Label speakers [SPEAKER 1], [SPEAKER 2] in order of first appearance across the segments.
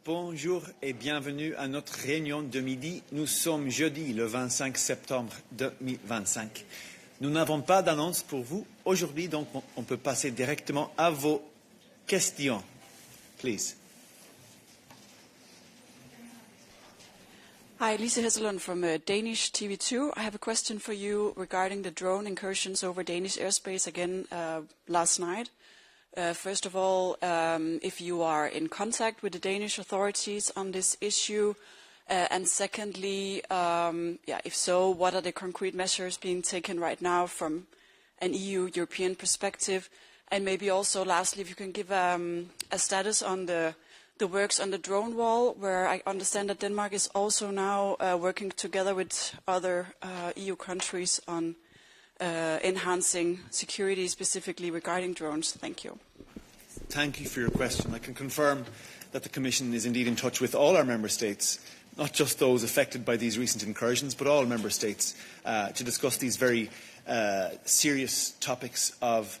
[SPEAKER 1] Bonjour et bienvenue à notre réunion de midi. Nous sommes jeudi, le 25 septembre 2025. Nous n'avons pas d'annonce pour vous aujourd'hui, donc on peut passer directement à vos questions. Please.
[SPEAKER 2] Hi, Lisa Hesselund from Danish TV2. I have a question for you regarding the drone incursions over Danish airspace again last night. First of all, if you are in contact with the Danish authorities on this issue, and secondly, if so, what are the concrete measures being taken right now from an EU-European perspective? And maybe also, lastly, if you can give a status on the works on the drone wall, where I understand that Denmark is also now working together with other EU countries on enhancing security, specifically regarding drones. Thank you.
[SPEAKER 1] Thank you for your question. I can confirm that the Commission is indeed in touch with all our Member States, not just those affected by these recent incursions, but all Member States, to discuss these very serious topics of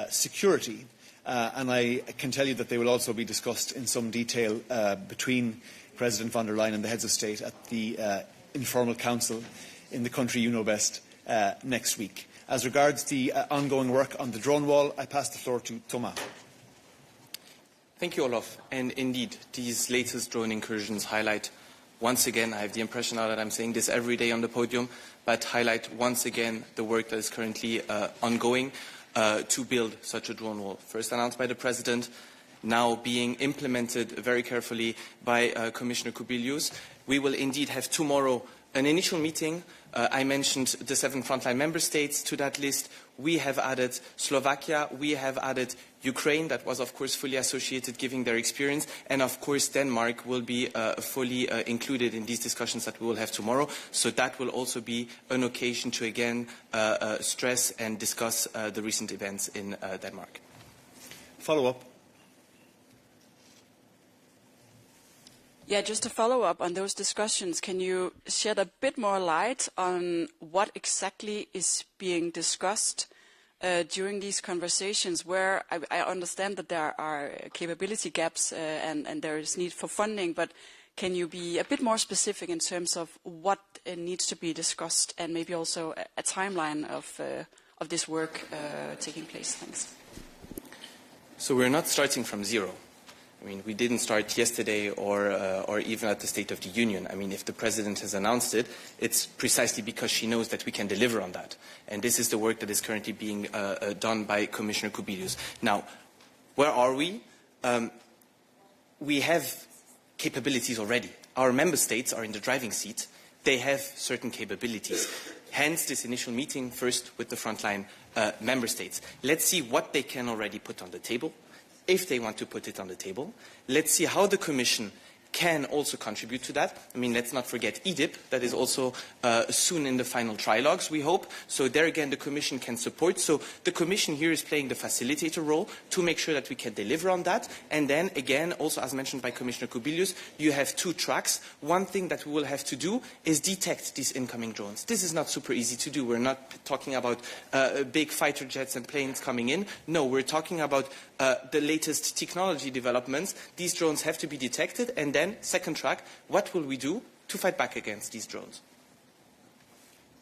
[SPEAKER 1] security. And I can tell you that they will also be discussed in some detail between President von der Leyen and the heads of state at the informal council in the country you know best next week. As regards the ongoing work on the drone wall, I pass the floor to Thomas.
[SPEAKER 3] Thank you, Olaf. And indeed, these latest drone incursions highlight, once again, I have the impression now that I'm saying this every day on the podium, but highlight once again the work that is currently ongoing to build such a drone wall. First announced by the President, now being implemented very carefully by Commissioner Kubilius. We will indeed have tomorrow an initial meeting. I mentioned the 7 frontline member states to that list. We have added Slovakia. We have added Ukraine. That was, of course, fully associated, given their experience. And, of course, Denmark will be fully included in these discussions that we will have tomorrow. So that will also be an occasion to, again, stress and discuss the recent events in Denmark.
[SPEAKER 1] Follow-up.
[SPEAKER 2] Yeah, just to follow up on those discussions, can you shed a bit more light on what exactly is being discussed during these conversations, where I understand that there are capability gaps and there is need for funding, but can you be a bit more specific in terms of what needs to be discussed and maybe also a timeline of this work taking place? Thanks.
[SPEAKER 3] So we're not starting from zero. I mean, we didn't start yesterday or even at the State of the Union. I mean, if the President has announced it, it's precisely because she knows that we can deliver on that. And this is the work that is currently being done by Commissioner Kubilius. Now, where are we? We have capabilities already. Our member states are in the driving seat. They have certain capabilities. Hence, this initial meeting first with the frontline member states. Let's see what they can already put on the table. If they want to put it on the table. Let's see how the Commission can also contribute to that. I mean, let's not forget EDIP, that is also soon in the final trilogues, we hope. So there again, the Commission can support. So the Commission here is playing the facilitator role to make sure that we can deliver on that. And then again, also as mentioned by Commissioner Kubilius, you have 2 tracks. One thing that we will have to do is detect these incoming drones. This is not super easy to do. We're not talking about big fighter jets and planes coming in. No, we're talking about the latest technology developments. These drones have to be detected, and then, second track, what will we do to fight back against these drones?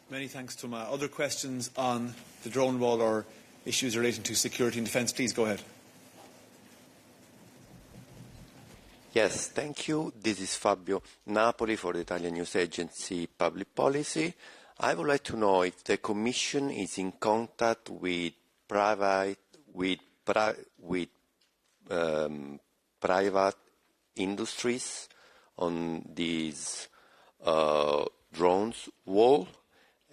[SPEAKER 1] Many thanks, Thomas. Other questions on the drone wall or issues relating to security and defence? Please go ahead.
[SPEAKER 4] Yes, thank you. This is Fabio Napoli for the Italian news agency Public Policy. I would like to know if the Commission is in contact with private industries on these drones wall,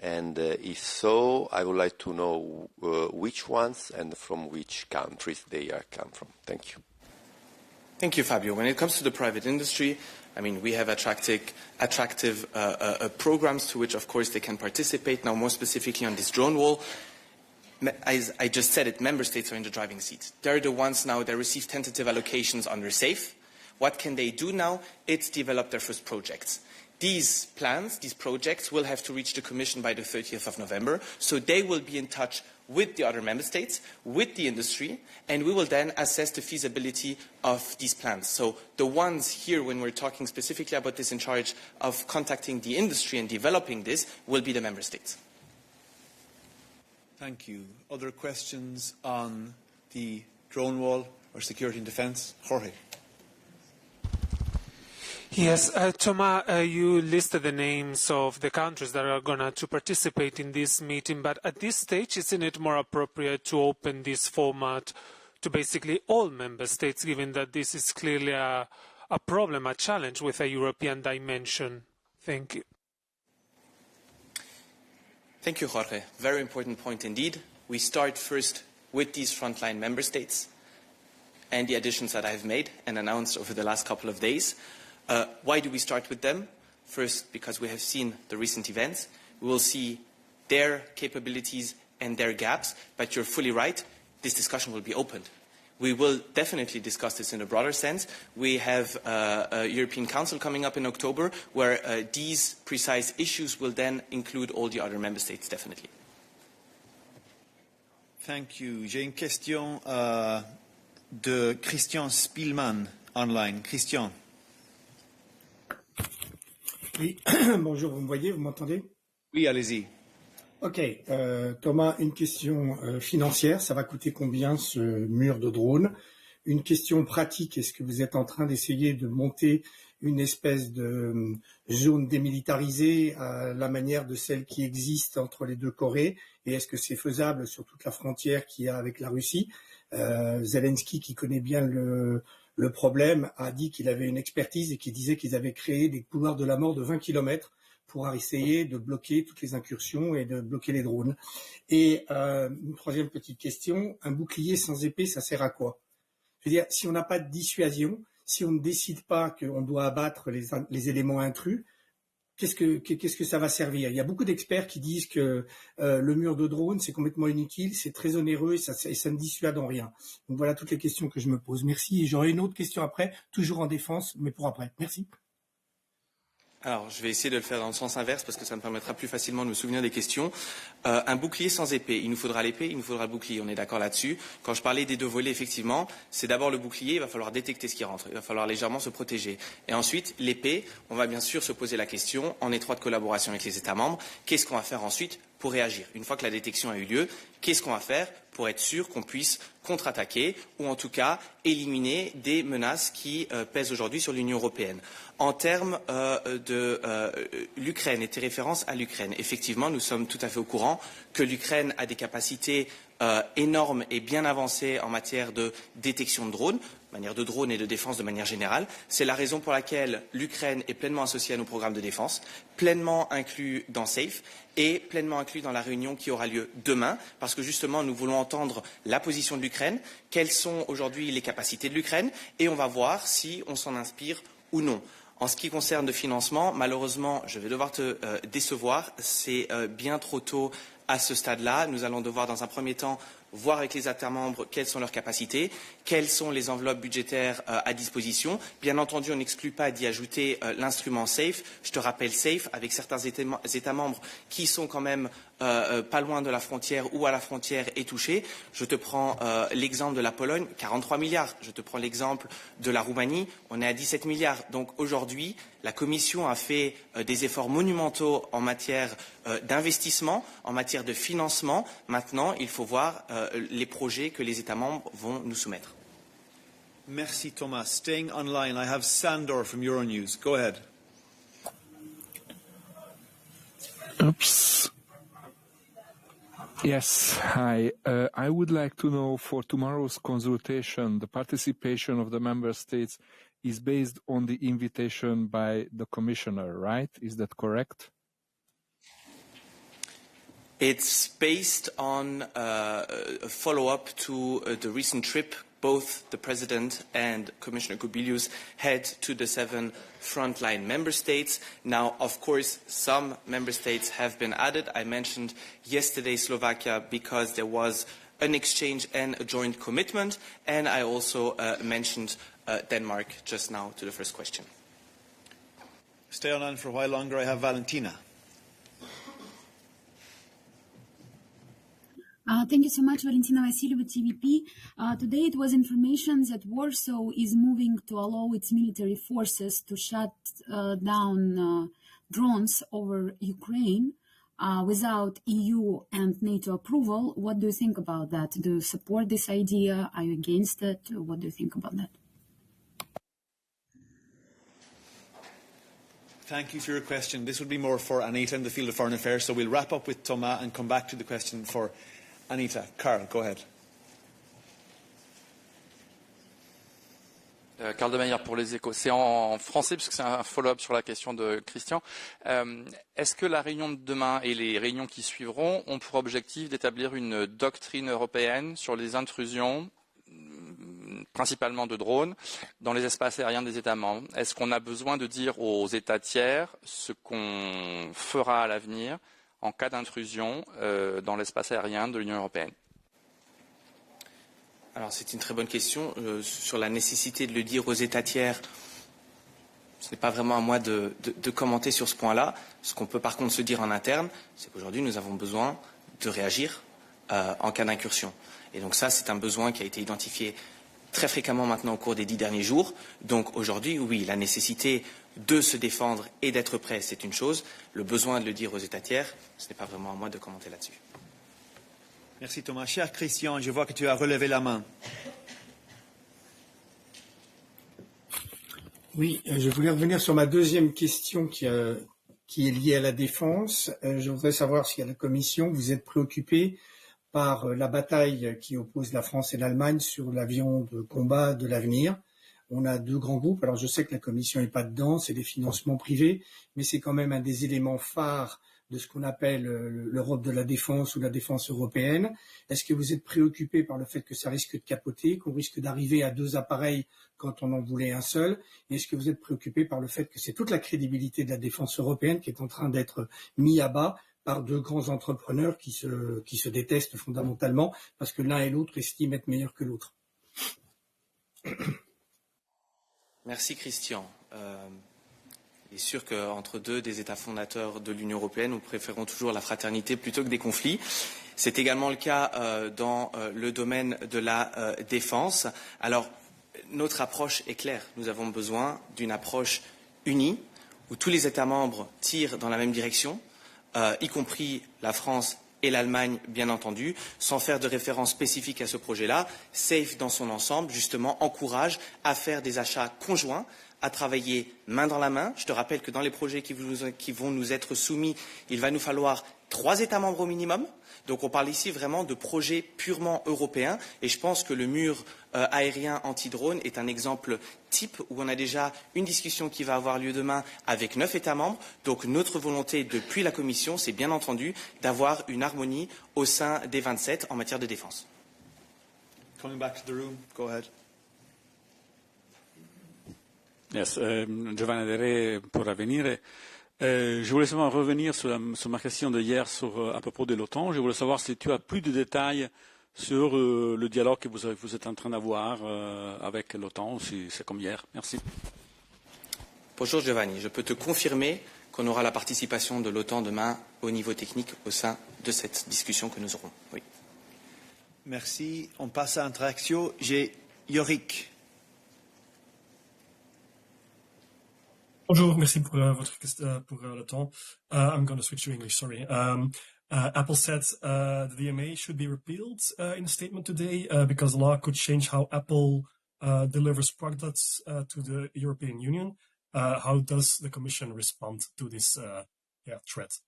[SPEAKER 4] and if so, I would like to know which ones and from which countries they are come from. Thank you.
[SPEAKER 3] Thank you, Fabio. When it comes to the private industry, I mean, we have attractive programs to which, of course, they can participate. Now, more specifically on this drone wall, as I just said it, member states are in the driving seat. They're the ones now that receive tentative allocations under SAFE. What can they do now? It's develop their first projects. These plans, these projects, will have to reach the Commission by the 30th of November, so they will be in touch with the other member states, with the industry, and we will then assess the feasibility of these plans. So the ones here, when we're talking specifically about this, in charge of contacting the industry and developing this, will be the member states.
[SPEAKER 1] Thank you. Other questions on the drone wall or security and defence? Jorge.
[SPEAKER 5] Yes, Thomas, you listed the names of the countries that are going to participate in this meeting, but at this stage, isn't it more appropriate to open this format to basically all member states, given that this is clearly a problem, a challenge with a European dimension? Thank you.
[SPEAKER 3] Thank you, Jorge. Very important point indeed. We start first with these frontline member states and the additions that I've made and announced over the last couple of days. Why do we start with them? First, because we have seen the recent events. We will see their capabilities and their gaps, but you're fully right, this discussion will be opened. We will definitely discuss this in a broader sense. We have a European Council coming up in October where these precise issues will then include all the other member states, definitely.
[SPEAKER 1] Thank you. J'ai une question de Christian Spielmann online. Christian.
[SPEAKER 6] Oui, bonjour, vous me voyez, vous m'entendez?
[SPEAKER 1] Oui, allez-y.
[SPEAKER 6] Ok, Thomas, une question financière, ça va coûter combien ce mur de drones? Une question pratique, est-ce que vous êtes en train d'essayer de monter une espèce de zone démilitarisée à la manière de celle qui existe entre les deux Corées? Et est-ce que c'est faisable sur toute la frontière qu'il y a avec la Russie? Zelensky, qui connaît bien le problème, a dit qu'il avait une expertise et qu'il disait qu'ils avaient créé des couloirs de la mort de 20 km pour essayer de bloquer toutes les incursions et de bloquer les drones. Et une troisième petite question, un bouclier sans épée, ça sert à quoi? Je veux dire, si on n'a pas de dissuasion, si on ne décide pas qu'on doit abattre les éléments intrus, qu'est-ce que ça va servir? Il y a beaucoup d'experts qui disent que le mur de drone, c'est complètement inutile, c'est très onéreux et ça ne dissuade en rien. Donc voilà toutes les questions que je me pose. Merci. Et j'aurai une autre question après, toujours en défense, mais pour après. Merci.
[SPEAKER 3] Alors, je vais essayer de le faire dans le sens inverse parce que ça me permettra plus facilement de me souvenir des questions. Un bouclier sans épée. Il nous faudra l'épée, il nous faudra le bouclier. On est d'accord là-dessus. Quand je parlais des deux volets, effectivement, c'est d'abord le bouclier. Il va falloir détecter ce qui rentre. Il va falloir légèrement se protéger. Et ensuite, l'épée, on va bien sûr se poser la question, en étroite collaboration avec les États membres, qu'est-ce qu'on va faire ensuite pour réagir? Une fois que la détection a eu lieu, qu'est-ce qu'on va faire pour être sûr qu'on puisse contre-attaquer ou en tout cas éliminer des menaces qui pèsent aujourd'hui sur l'Union européenne? En termes de l'Ukraine et tes références à l'Ukraine, effectivement, nous sommes tout à fait au courant que l'Ukraine a des capacités énormes et bien avancées en matière de détection de drones, manière de drones et de défense de manière générale. C'est la raison pour laquelle l'Ukraine est pleinement associée à nos programmes de défense, pleinement inclus dans SAFE et pleinement inclus dans la réunion qui aura lieu demain, parce que justement nous voulons entendre la position de l'Ukraine, quelles sont aujourd'hui les capacités de l'Ukraine, et on va voir si on s'en inspire ou non. En ce qui concerne le financement, malheureusement, je vais devoir te décevoir, c'est bien trop tôt à ce stade-là. Nous allons devoir, dans un premier temps, voir avec les États membres quelles sont leurs capacités, quelles sont les enveloppes budgétaires à disposition. Bien entendu, on n'exclut pas d'y ajouter l'instrument SAFE. Je te rappelle SAFE, avec certains États membres qui sont quand même pas loin de la frontière ou à la frontière est touché. Je te prends l'exemple de la Pologne, 43 milliards. Je te prends l'exemple de la Roumanie, on est à 17 milliards. Donc aujourd'hui, la Commission a fait des efforts monumentaux en matière d'investissement, en matière de financement. Maintenant, il faut voir les projets que les États membres vont nous soumettre.
[SPEAKER 1] Merci Thomas. Staying online, I have Sandor from Euronews. Go ahead.
[SPEAKER 7] Oops. Yes, hi. I would like to know, for tomorrow's consultation, the participation of the member states is based on the invitation by the Commissioner, right? Is that correct?
[SPEAKER 3] It's based on a follow-up to the recent trip both the President and Commissioner Kubilius had to the 7 frontline member states. Now, of course, some member states have been added. I mentioned yesterday Slovakia because there was an exchange and a joint commitment, and I also mentioned Denmark just now to the first question.
[SPEAKER 1] Stay online for a while longer. I have Valentina.
[SPEAKER 8] Thank you so much, Valentina Vassilieva, TVP. Today it was information that Warsaw is moving to allow its military forces to shut down drones over Ukraine without EU and NATO approval. What do you think about that? Do you support this idea? Are you against it? What do you think about that?
[SPEAKER 1] Thank you for your question. This would be more for Anita in the field of foreign affairs, so we'll wrap up with Thomas and come back to the question for Anita. Carl, go ahead.
[SPEAKER 9] Carl de Meyer pour les Échos. C'est en français puisque c'est un follow-up sur la question de Christian. Est-ce que la réunion de demain et les réunions qui suivront ont pour objectif d'établir une doctrine européenne sur les intrusions, principalement de drones, dans les espaces aériens des États membres? Est-ce qu'on a besoin de dire aux États tiers ce qu'on fera à l'avenir en cas d'intrusion dans l'espace aérien de l'Union européenne?
[SPEAKER 3] Alors c'est une très bonne question. Sur la nécessité de le dire aux États tiers, ce n'est pas vraiment à moi de commenter sur ce point-là. Ce qu'on peut par contre se dire en interne, c'est qu'aujourd'hui nous avons besoin de réagir en cas d'incursion. Et donc ça, c'est un besoin qui a été identifié très fréquemment maintenant au cours des 10 derniers jours. Donc aujourd'hui, oui, la nécessité de se défendre et d'être prêt, c'est une chose. Le besoin de le dire aux États tiers, ce n'est pas vraiment à moi de commenter là-dessus.
[SPEAKER 1] Merci Thomas. Cher Christian, je vois que tu as relevé la main.
[SPEAKER 6] Oui, je voulais revenir sur ma deuxième question qui est liée à la défense. Je voudrais savoir si à la Commission, vous êtes préoccupé par la bataille qui oppose la France et l'Allemagne sur l'avion de combat de l'avenir. On a deux grands groupes. Alors je sais que la Commission n'est pas dedans, c'est des financements privés, mais c'est quand même un des éléments phares de ce qu'on appelle l'Europe de la défense ou la défense européenne. Est-ce que vous êtes préoccupé par le fait que ça risque de capoter, qu'on risque d'arriver à deux appareils quand on en voulait un seul? Et est-ce que vous êtes préoccupé par le fait que c'est toute la crédibilité de la défense européenne qui est en train d'être mise à bas par deux grands entrepreneurs qui se détestent fondamentalement parce que l'un et l'autre estiment être meilleurs que l'autre?
[SPEAKER 3] Merci Christian. Il est sûr qu'entre deux des États fondateurs de l'Union européenne, nous préférons toujours la fraternité plutôt que des conflits. C'est également le cas dans le domaine de la défense. Alors, notre approche est claire. Nous avons besoin d'une approche unie, où tous les États membres tirent dans la même direction, y compris la France et l'Allemagne, bien entendu, sans faire de référence spécifique à ce projet-là. SAFE, dans son ensemble, justement, encourage à faire des achats conjoints, à travailler main dans la main. Je te rappelle que dans les projets qui vont nous être soumis, il va nous falloir 3 États membres au minimum. Donc on parle ici vraiment de projets purement européens. Et je pense que le mur aérien anti-drone est un exemple type où on a déjà une discussion qui va avoir lieu demain avec 9 États membres. Donc notre volonté depuis la Commission, c'est bien entendu d'avoir une harmonie au sein des 27 en matière de défense.
[SPEAKER 1] Coming back to the room, go ahead.
[SPEAKER 10] Yes, Giovanni Deré pour Avenire. Je voulais seulement revenir sur ma question de hier à propos de l'OTAN. Je voulais savoir si tu as plus de détails sur le dialogue que vous êtes en train d'avoir avec l'OTAN, si c'est comme hier. Merci.
[SPEAKER 3] Bonjour Giovanni, je peux te confirmer qu'on aura la participation de l'OTAN demain au niveau technique au sein de cette discussion que nous aurons. Oui.
[SPEAKER 1] Merci. On passe à Interaction. J'ai Yorick.
[SPEAKER 11] Bonjour, merci pour votre question, pour le temps. I'm going to switch to English, sorry. Apple said the DMA should be repealed in a statement today because the law could change how Apple delivers products to the European Union. How does the Commission respond to this threat?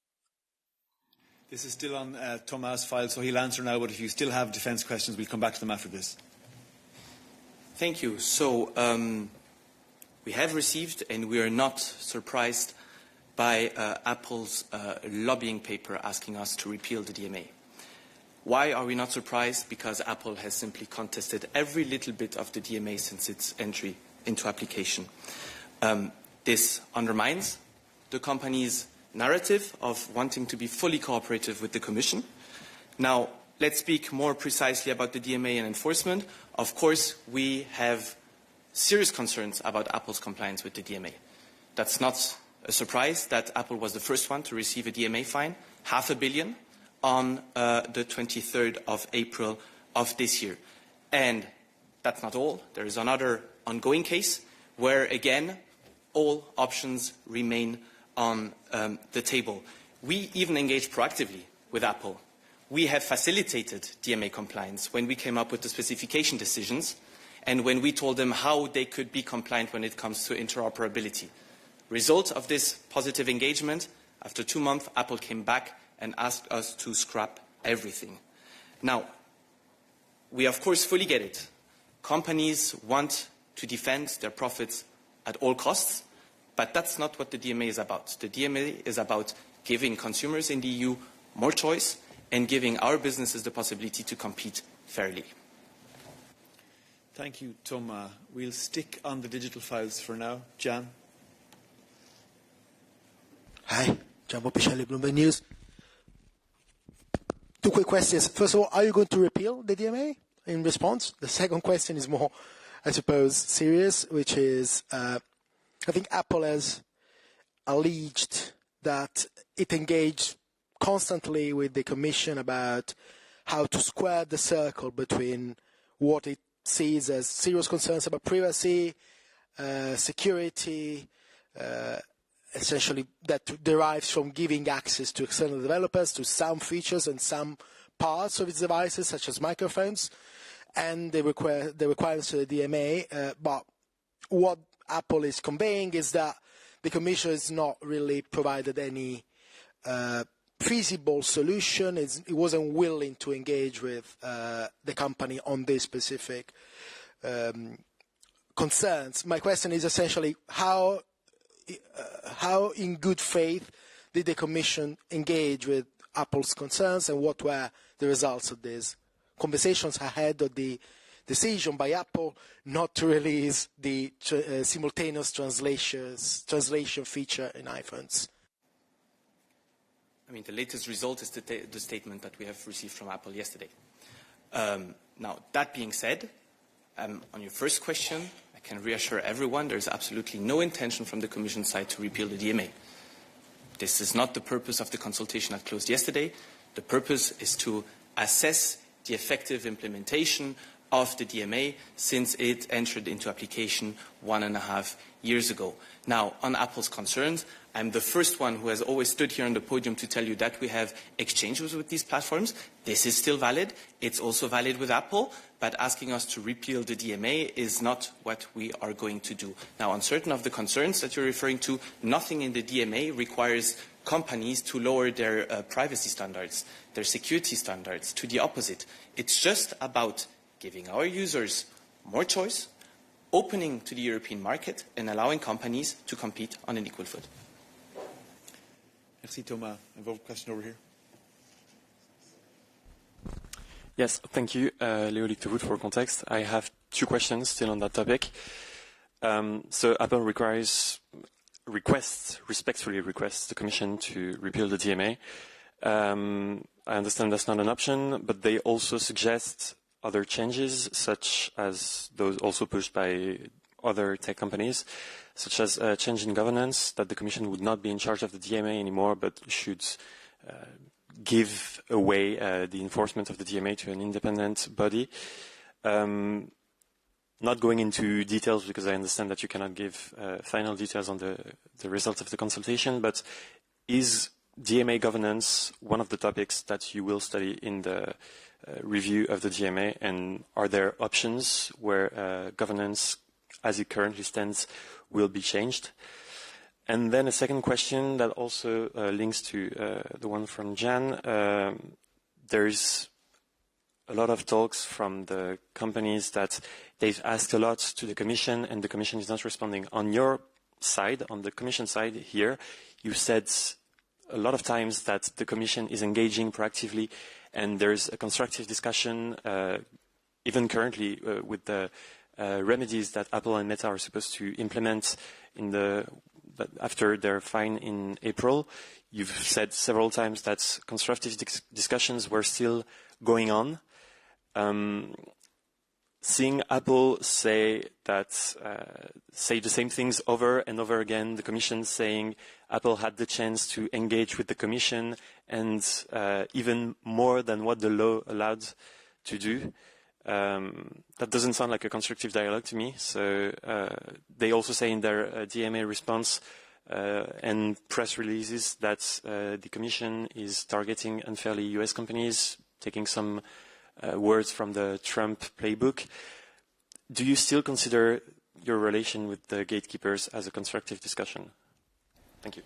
[SPEAKER 1] This is still on Thomas' file, so he'll answer now, but if you still have defence questions, we'll come back to them after this.
[SPEAKER 3] Thank you. So, we have received, and we are not surprised by Apple's lobbying paper asking us to repeal the DMA. Why are we not surprised? Because Apple has simply contested every little bit of the DMA since its entry into application. This undermines the company's narrative of wanting to be fully cooperative with the Commission. Now, let's speak more precisely about the DMA and enforcement. Of course, we have serious concerns about Apple's compliance with the DMA. That's not a surprise that Apple was the first one to receive a DMA fine, $500 million on the 23rd of April of this year. And that's not all. There is another ongoing case where, again, all options remain on the table. We even engaged proactively with Apple. We have facilitated DMA compliance when we came up with the specification decisions and when we told them how they could be compliant when it comes to interoperability. Result of this positive engagement, after 2 months, Apple came back and asked us to scrap everything. Now, we of course fully get it. Companies want to defend their profits at all costs, but that's not what the DMA is about. The DMA is about giving consumers in the EU more choice and giving our businesses the possibility to compete fairly.
[SPEAKER 1] Thank you, Thomas. We'll stick on the digital files for now. Jan?
[SPEAKER 12] Hi, Jan Bopiscelli, Bloomberg News. 2 quick questions. First of all, are you going to repeal the DMA in response? The second question is more, I suppose, serious, which is, I think Apple has alleged that it engaged constantly with the Commission about how to square the circle between what it sees as serious concerns about privacy, security, essentially that derives from giving access to external developers to some features and some parts of its devices, such as microphones, and the requirements of the DMA. But what Apple is conveying is that the Commission has not really provided any feasible solution. It wasn't willing to engage with the company on these specific concerns. My question is essentially how in good faith did the Commission engage with Apple's concerns, and what were the results of these conversations ahead of the decision by Apple not to release the simultaneous translation feature in iPhones?
[SPEAKER 3] I mean, the latest result is the statement that we have received from Apple yesterday. Now, that being said, on your first question, I can reassure everyone there is absolutely no intention from the Commission side to repeal the DMA. This is not the purpose of the consultation that closed yesterday. The purpose is to assess the effective implementation of the DMA since it entered into application 1.5 years ago. Now, on Apple's concerns, I'm the first one who has always stood here on the podium to tell you that we have exchanges with these platforms. This is still valid. It's also valid with Apple, but asking us to repeal the DMA is not what we are going to do. Now, on certain of the concerns that you're referring to, nothing in the DMA requires companies to lower their privacy standards, their security standards. To the opposite. It's just about giving our users more choice, opening to the European market, and allowing companies to compete on an equal foot.
[SPEAKER 1] Merci, Thomas. I have a question over here.
[SPEAKER 13] Yes, thank you, Leo Lichterwood for Context. I have 2 questions still on that topic. So Apple respectfully requests the Commission to repeal the DMA. I understand that's not an option, but they also suggest other changes, such as those also pushed by other tech companies, such as a change in governance, that the Commission would not be in charge of the DMA anymore, but should give away the enforcement of the DMA to an independent body. Not going into details, because I understand that you cannot give final details on the results of the consultation, but is DMA governance one of the topics that you will study in the review of the DMA, and are there options where governance as it currently stands will be changed? And then a second question that also links to the one from Jan. There's a lot of talks from the companies that they've asked a lot to the Commission and the Commission is not responding. On your side, on the Commission side here, you said a lot of times that the Commission is engaging proactively and there's a constructive discussion, even currently with the remedies that Apple and Meta are supposed to implement after their fine in April. You've said several times that constructive discussions were still going on. seeing Apple say the same things over and over again, the Commission saying Apple had the chance to engage with the Commission and even more than what the law allowed to do, that doesn't sound like a constructive dialogue to me. So they also say in their DMA response and press releases that the Commission is targeting unfairly US companies, taking some words from the Trump playbook. Do you still consider your relation with the gatekeepers as a constructive discussion? Thank you.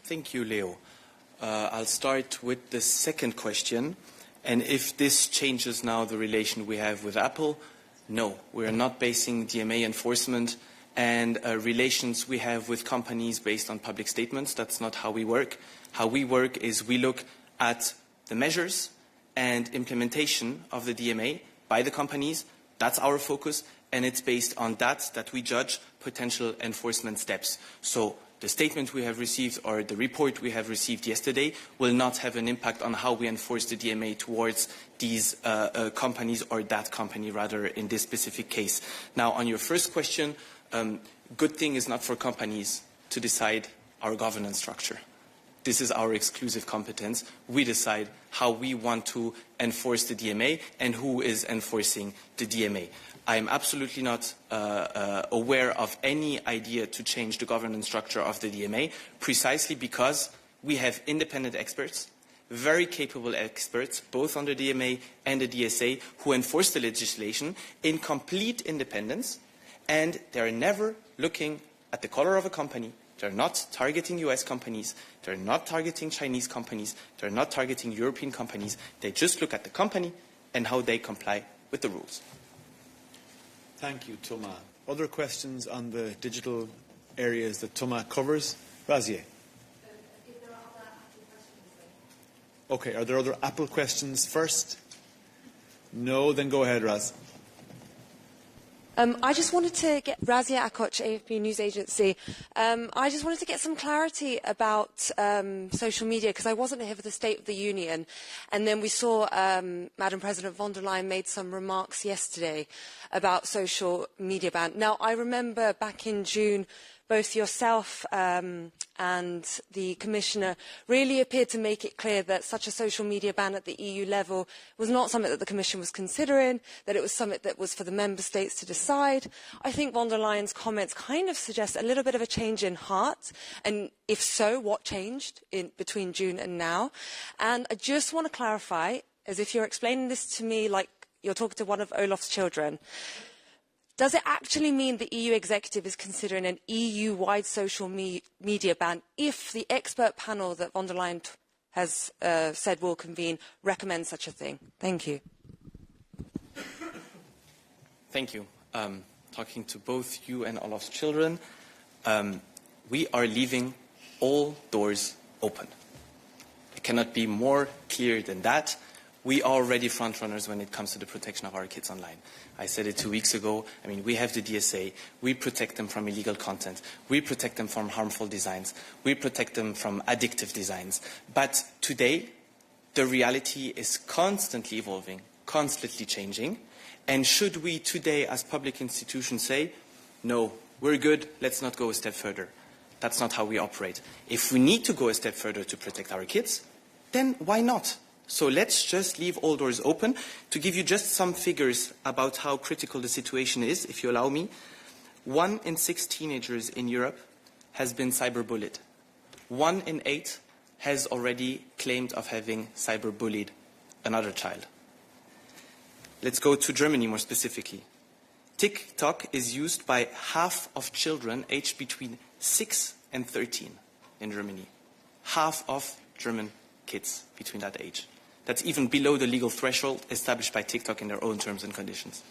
[SPEAKER 3] Thank you, Leo. I'll start with the second question. And if this changes now the relation we have with Apple, no, we are not basing DMA enforcement and relations we have with companies based on public statements. That's not how we work. How we work is we look at the measures and implementation of the DMA by the companies. That's our focus, and it's based on that we judge potential enforcement steps. So the statement we have received or the report we have received yesterday will not have an impact on how we enforce the DMA towards these companies, or that company rather, in this specific case. Now, on your first question, good thing is not for companies to decide our governance structure. This is our exclusive competence. We decide how we want to enforce the DMA and who is enforcing the DMA. I am absolutely not aware of any idea to change the governance structure of the DMA, precisely because we have independent experts, very capable experts, both on the DMA and the DSA, who enforce the legislation in complete independence, and they're never looking at the color of a company. They're not targeting US companies, they're not targeting Chinese companies, they're not targeting European companies. They just look at the company and how they comply with the rules.
[SPEAKER 1] Thank you, Thomas. Other questions on the digital areas that Thomas covers? Razier. Okay, are there other Apple questions first? No, then go ahead, Raz.
[SPEAKER 14] I just wanted to get Razia Akoch, AFP News Agency. I just wanted to get some clarity about social media, because I wasn't here for the State of the Union, and then we saw Madam President von der Leyen made some remarks yesterday about social media ban. Now, I remember back in June, both yourself and the Commissioner really appeared to make it clear that such a social media ban at the EU level was not something that the Commission was considering, that it was something that was for the Member States to decide. I think von der Leyen's comments kind of suggest a little bit of a change in heart, and if so, what changed between June and now? And I just want to clarify, as if you're explaining this to me like you're talking to one of Olaf's children, does it actually mean the EU executive is considering an EU-wide social media ban if the expert panel that von der Leyen has said will convene recommends such a thing? Thank you.
[SPEAKER 3] Thank you. Talking to both you and Olaf's children, we are leaving all doors open. It cannot be more clear than that. We are already frontrunners when it comes to the protection of our kids online. I said it 2 weeks ago. I mean, we have the DSA. We protect them from illegal content. We protect them from harmful designs. We protect them from addictive designs. But today, the reality is constantly evolving, constantly changing. And should we today, as public institutions, say, no, we're good, let's not go a step further? That's not how we operate. If we need to go a step further to protect our kids, then why not? So let's just leave all doors open. To give you just some figures about how critical the situation is, if you allow me, 1 in 6 teenagers in Europe has been cyberbullied. 1 in 8 has already claimed of having cyberbullied another child. Let's go to Germany more specifically. TikTok is used by half of children aged between 6 and 13 in Germany. Half of German kids between that age. That's even below the legal threshold established by TikTok in their own terms and conditions.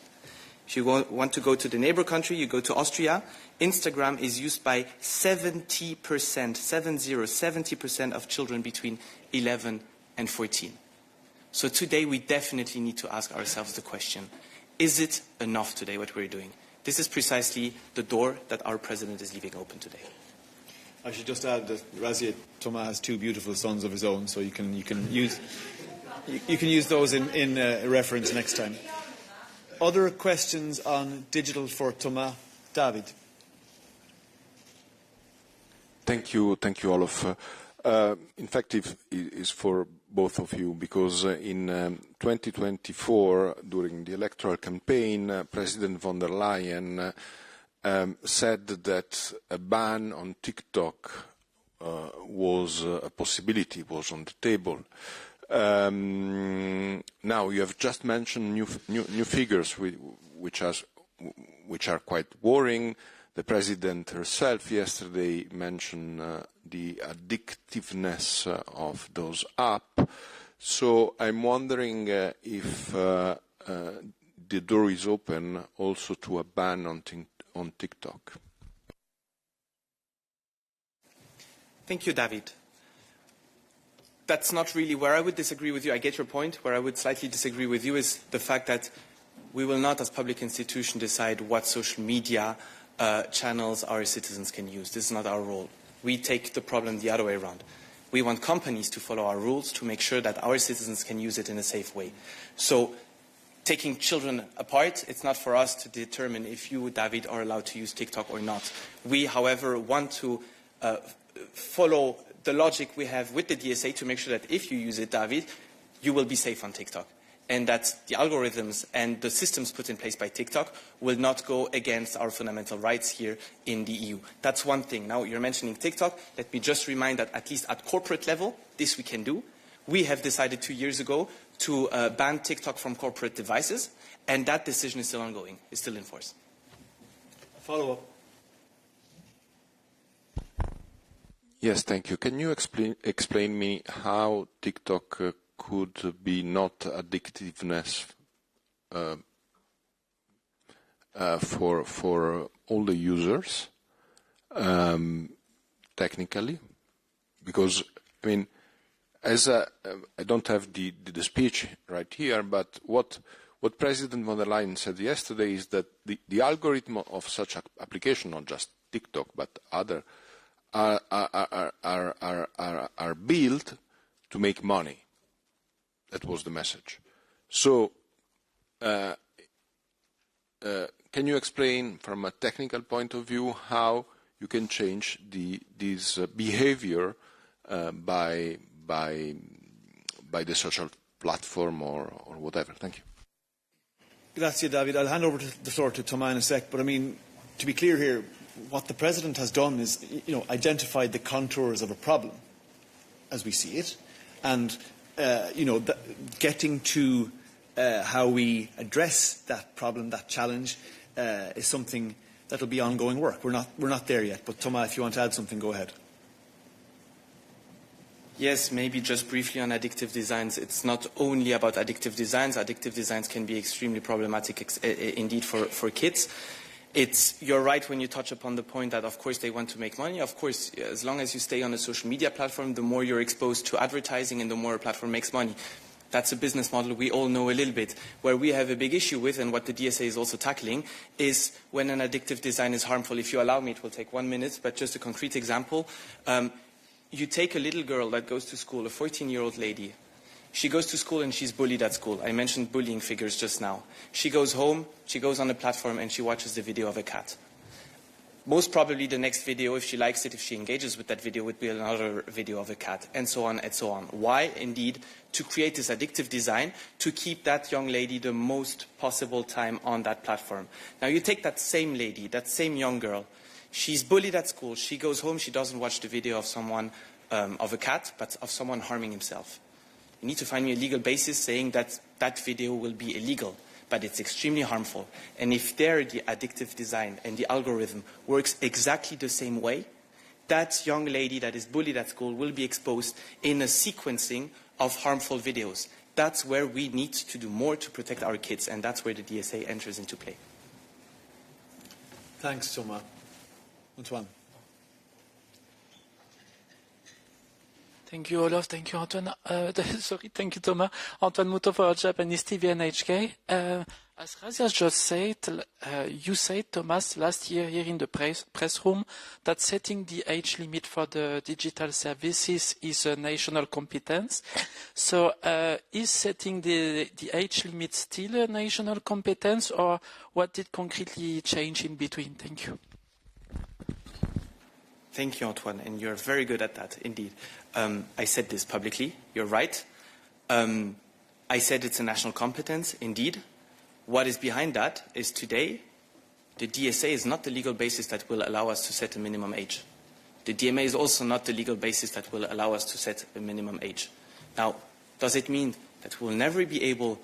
[SPEAKER 3] If you want to go to the neighbor country, you go to Austria. Instagram is used by 70% of children between 11 and 14. So today we definitely need to ask ourselves the question, is it enough today what we're doing? This is precisely the door that our president is leaving open today.
[SPEAKER 1] I should just add that Razier Thomas has 2 beautiful sons of his own, so you can use those in reference next time. other questions on digital for Thomas? David.
[SPEAKER 15] Thank you, Olof. In fact, it is for both of you, because in 2024, during the electoral campaign, President von der Leyen said that a ban on TikTok was a possibility, was on the table. Now, you have just mentioned new figures which are quite worrying. The President herself yesterday mentioned the addictiveness of those apps. So I'm wondering if the door is open also to a ban on TikTok.
[SPEAKER 3] Thank you, David. That's not really where I would disagree with you. I get your point. Where I would slightly disagree with you is the fact that we will not, as public institution, decide what social media channels our citizens can use. This is not our role. We take the problem the other way around. We want companies to follow our rules to make sure that our citizens can use it in a safe way. So taking children apart, it's not for us to determine if you, David, are allowed to use TikTok or not. We, however, want to follow the logic we have with the DSA to make sure that if you use it, David, you will be safe on TikTok. And that the algorithms and the systems put in place by TikTok will not go against our fundamental rights here in the EU. That's one thing. Now, you're mentioning TikTok. Let me just remind that at least at corporate level, this we can do. We have decided 2 years ago to ban TikTok from corporate devices, and that decision is still ongoing, is still in force.
[SPEAKER 1] Follow-up.
[SPEAKER 15] Yes, thank you. Can you explain me how TikTok could be not addictiveness for all the users, technically? Because, I mean, I don't have the speech right here, but what President von der Leyen said yesterday is that the algorithm of such application, not just TikTok, but other, are built to make money. That was the message. So, can you explain from a technical point of view how you can change this behavior by the social platform or whatever? Thank you.
[SPEAKER 1] Grazie, David. I'll hand over the floor to Thomas in a sec. But I mean, to be clear here, what the President has done is, identified the contours of a problem as we see it, and getting to how we address that problem, that challenge, is something that will be ongoing work. We're not there yet. But Thomas, if you want to add something, go ahead.
[SPEAKER 3] Yes, maybe just briefly on addictive designs. It's not only about addictive designs. Addictive designs can be extremely problematic indeed for kids. You're right when you touch upon the point that, of course, they want to make money. Of course, as long as you stay on a social media platform, the more you're exposed to advertising and the more a platform makes money. That's a business model we all know a little bit. Where we have a big issue with, and what the DSA is also tackling, is when an addictive design is harmful. If you allow me, it will take 1 minute, but just a concrete example. You take a little girl that goes to school, a 14-year-old lady. She goes to school and she's bullied at school. I mentioned bullying figures just now. She goes home, she goes on a platform and she watches the video of a cat. Most probably the next video, if she likes it, if she engages with that video, would be another video of a cat, and so on and so on. Why? Indeed, to create this addictive design, to keep that young lady the most possible time on that platform. Now you take that same lady, that same young girl, she's bullied at school, she goes home, she doesn't watch the video of someone, of a cat, but of someone harming himself. You need to find me a legal basis saying that that video will be illegal, but it's extremely harmful. And if the addictive design and the algorithm works exactly the same way, that young lady that is bullied at school will be exposed in a sequencing of harmful videos. That's where we need to do more to protect our kids, and that's where the DSA enters into play.
[SPEAKER 1] Thanks, Thomas. Antoine.
[SPEAKER 16] Thank you, Olof. Thank you, Antoine. Sorry, thank you, Thomas. Antoine Muto for Japanese TV and HK. As Razia just said, you said, Thomas, last year here in the press room, that setting the age limit for the digital services is a national competence. So is setting the age limit still a national competence, or what did concretely change in between? Thank you.
[SPEAKER 3] Thank you, Antoine, and you're very good at that, indeed. I said this publicly, you're right. I said it's a national competence, indeed. What is behind that is today, the DSA is not the legal basis that will allow us to set a minimum age. The DMA is also not the legal basis that will allow us to set a minimum age. Now, does it mean that we'll never be able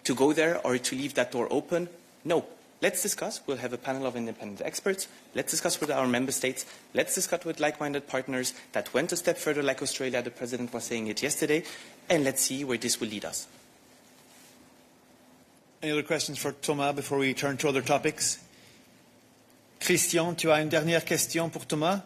[SPEAKER 3] to go there or to leave that door open? No. Let's discuss. We'll have a panel of independent experts. Let's discuss with our member states. Let's discuss with like-minded partners that went a step further, like Australia. The President was saying it yesterday. And let's see where this will lead us.
[SPEAKER 1] Any other questions for Thomas before we turn to other topics? Christian, tu as une dernière question pour Thomas?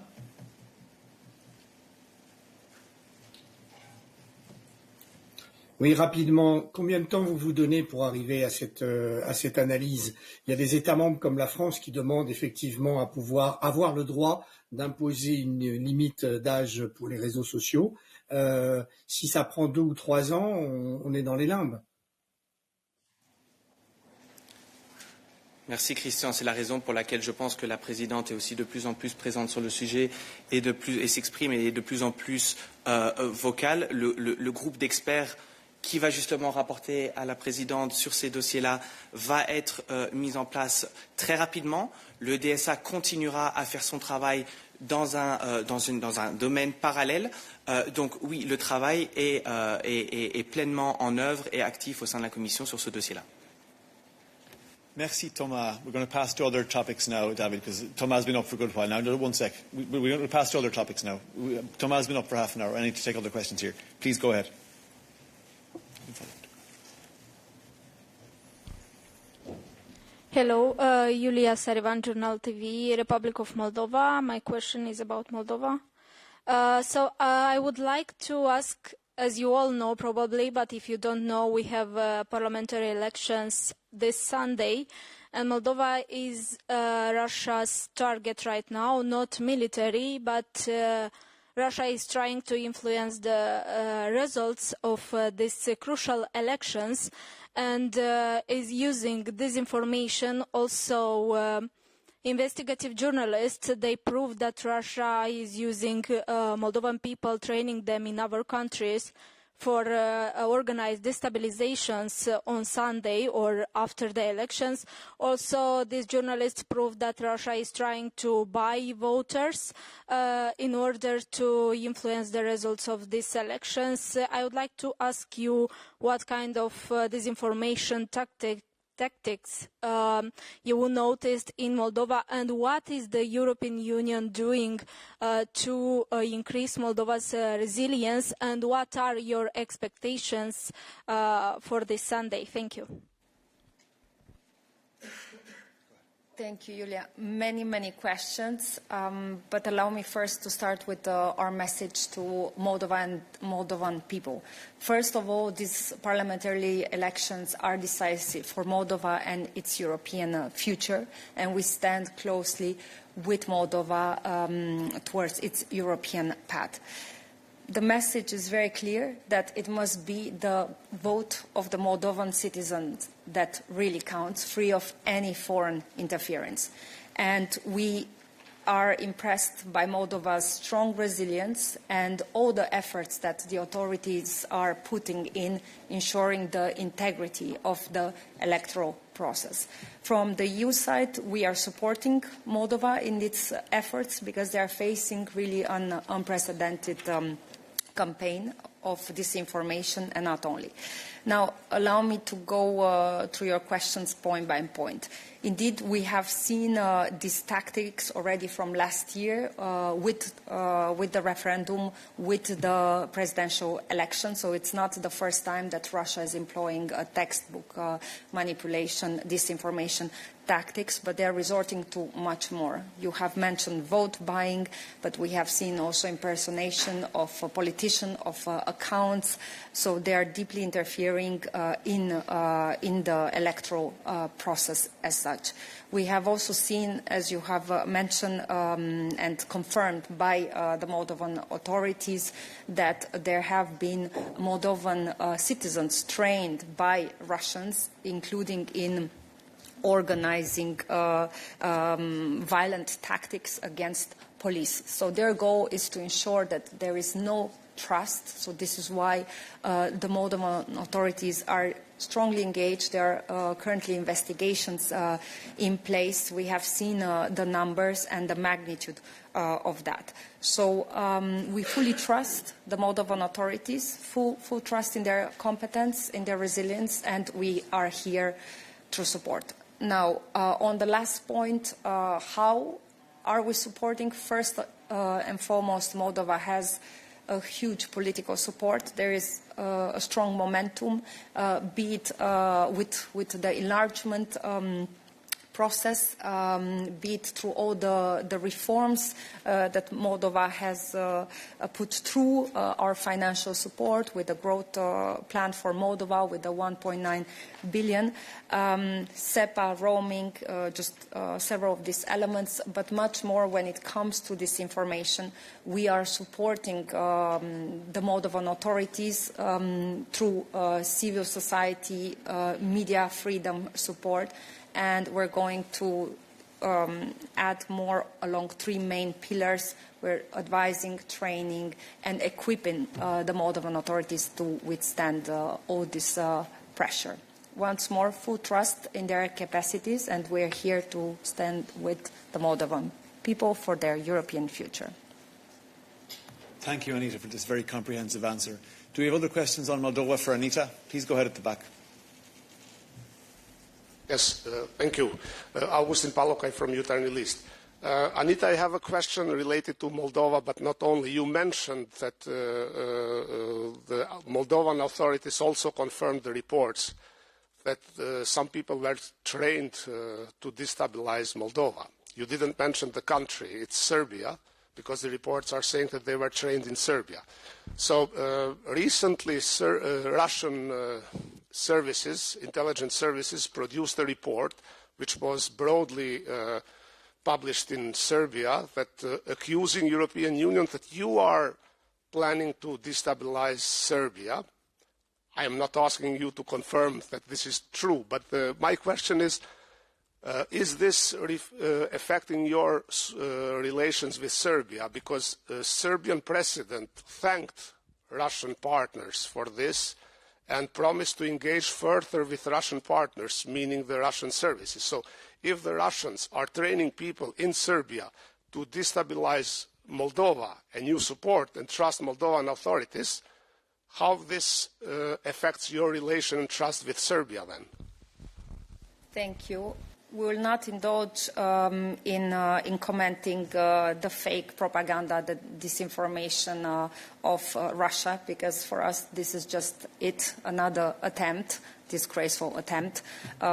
[SPEAKER 6] Oui, rapidement, combien de temps vous donnez pour arriver à cette analyse? Il y a des États membres comme la France qui demandent effectivement à pouvoir avoir le droit d'imposer une limite d'âge pour les réseaux sociaux. Si ça prend 2 ou 3 ans, on est dans les limbes.
[SPEAKER 3] Merci Christian, c'est la raison pour laquelle je pense que la présidente est aussi de plus en plus présente sur le sujet et s'exprime et est de plus en plus vocale. Le groupe d'experts qui va justement rapporter à la présidente sur ces dossiers-là va être mis en place très rapidement. Le DSA continuera à faire son travail dans un domaine parallèle. Donc oui, le travail est pleinement en œuvre et actif au sein de la Commission sur ce dossier-là.
[SPEAKER 1] Merci, Thomas. We're going to pass to other topics now, David, because Thomas has been up for a good while now. 1 sec. We're going to pass to other topics now. Thomas has been up for half an hour. I need to take other questions here. Please go ahead.
[SPEAKER 17] Hello, Julia Sarivan, Journal TV, Republic of Moldova. My question is about Moldova. So I would like to ask, as you all know probably, but if you don't know, we have parliamentary elections this Sunday, and Moldova is Russia's target right now, not military, but Russia is trying to influence the results of these crucial elections, and is using disinformation. Also, investigative journalists, they prove that Russia is using Moldovan people, training them in other countries for organized destabilizations on Sunday or after the elections. Also, these journalists prove that Russia is trying to buy voters in order to influence the results of these elections. I would like to ask you what kind of disinformation tactics you will notice in Moldova, and what is the European Union doing to increase Moldova's resilience, and what are your expectations for this Sunday? Thank you.
[SPEAKER 18] Thank you, Julia. Many questions, but allow me first to start with our message to Moldova and Moldovan people. First of all, these parliamentary elections are decisive for Moldova and its European future, and we stand closely with Moldova towards its European path. The message is very clear that it must be the vote of the Moldovan citizens that really counts, free of any foreign interference. And we are impressed by Moldova's strong resilience and all the efforts that the authorities are putting in ensuring the integrity of the electoral process. From the EU side, we are supporting Moldova in its efforts because they are facing really an unprecedented campaign of disinformation and not only. Now, allow me to go through your questions point by point. Indeed, we have seen these tactics already from last year with the referendum, with the presidential election. So it's not the first time that Russia is employing a textbook manipulation, disinformation tactics, but they're resorting to much more. You have mentioned vote buying, but we have seen also impersonation of a politician, of accounts. So they are deeply interfering in the electoral process as such. We have also seen, as you have mentioned and confirmed by the Moldovan authorities, that there have been Moldovan citizens trained by Russians, including in organizing violent tactics against police. So their goal is to ensure that there is no trust. So this is why the Moldovan authorities are strongly engaged. There are currently investigations in place. We have seen the numbers and the magnitude of that. So we fully trust the Moldovan authorities, full trust in their competence, in their resilience, and we are here to support. Now, on the last point, how are we supporting? First and foremost, Moldova has a huge political support. There is a strong momentum, be it with the enlargement process, be it through all the reforms that Moldova has put through, our financial support with the growth plan for Moldova with the 1.9 billion, SEPA, roaming, just several of these elements, but much more when it comes to disinformation. We are supporting the Moldovan authorities through civil society, media freedom support, and we're going to add more along three main pillars. We're advising, training, and equipping the Moldovan authorities to withstand all this pressure. Once more, full trust in their capacities, and we're here to stand with the Moldovan people for their European future.
[SPEAKER 1] Thank you, Anita, for this very comprehensive answer. Do we have other questions on Moldova for Anita? Please go ahead at the back.
[SPEAKER 19] Yes, thank you. Augustin Palocai from Jutarnyi List. Anita, I have a question related to Moldova, but not only. You mentioned that the Moldovan authorities also confirmed the reports that some people were trained to destabilize Moldova. You didn't mention the country. It's Serbia, because the reports are saying that they were trained in Serbia. So recently, Russian services, intelligence services, produced a report which was broadly published in Serbia that accusing European Union that you are planning to destabilize Serbia. I am not asking you to confirm that this is true, but my question is this affecting your relations with Serbia? Because the Serbian president thanked Russian partners for this and promised to engage further with Russian partners, meaning the Russian services. So if the Russians are training people in Serbia to destabilize Moldova, and you support and trust Moldovan authorities, how this affects your relation and trust with Serbia then?
[SPEAKER 18] Thank you. We will not indulge in commenting the fake propaganda, the disinformation of Russia, because for us this is just another attempt, disgraceful attempt,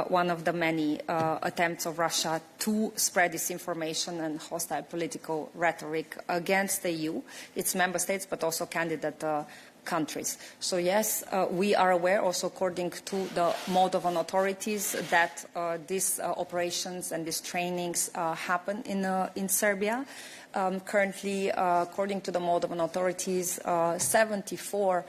[SPEAKER 18] one of the many attempts of Russia to spread disinformation and hostile political rhetoric against the EU, its member states, but also candidate countries. So yes, we are aware, also according to the Moldovan authorities, that these operations and these trainings happen in Serbia. Currently, according to the Moldovan authorities, 74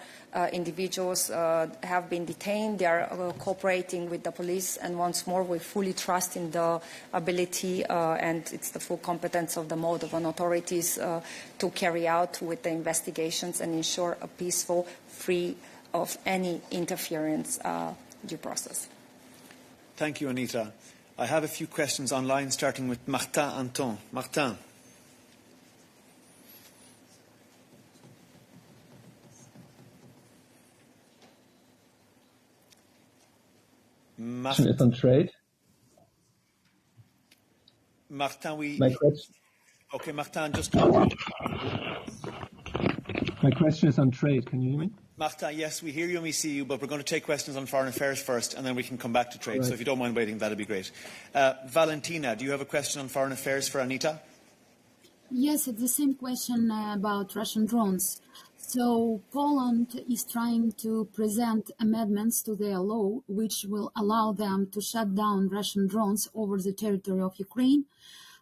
[SPEAKER 18] individuals have been detained. They are cooperating with the police, and once more, we fully trust in the ability and it's the full competence of the Moldovan authorities to carry out with the investigations and ensure a peaceful, free of any interference due process.
[SPEAKER 1] Thank you, Anita. I have a few questions online, starting with Martin Anton. Martin.
[SPEAKER 20] Question is on trade.
[SPEAKER 1] Martin,
[SPEAKER 20] My question.
[SPEAKER 1] Okay, Martin, just...
[SPEAKER 20] My question is on trade. Can you hear me?
[SPEAKER 1] Martin, yes, we hear you and we see you, but we're going to take questions on foreign affairs first, and then we can come back to trade. Right. So if you don't mind waiting, that'd be great. Valentina, do you have a question on foreign affairs for Anita?
[SPEAKER 8] Yes, it's the same question about Russian drones. So Poland is trying to present amendments to their law, which will allow them to shut down Russian drones over the territory of Ukraine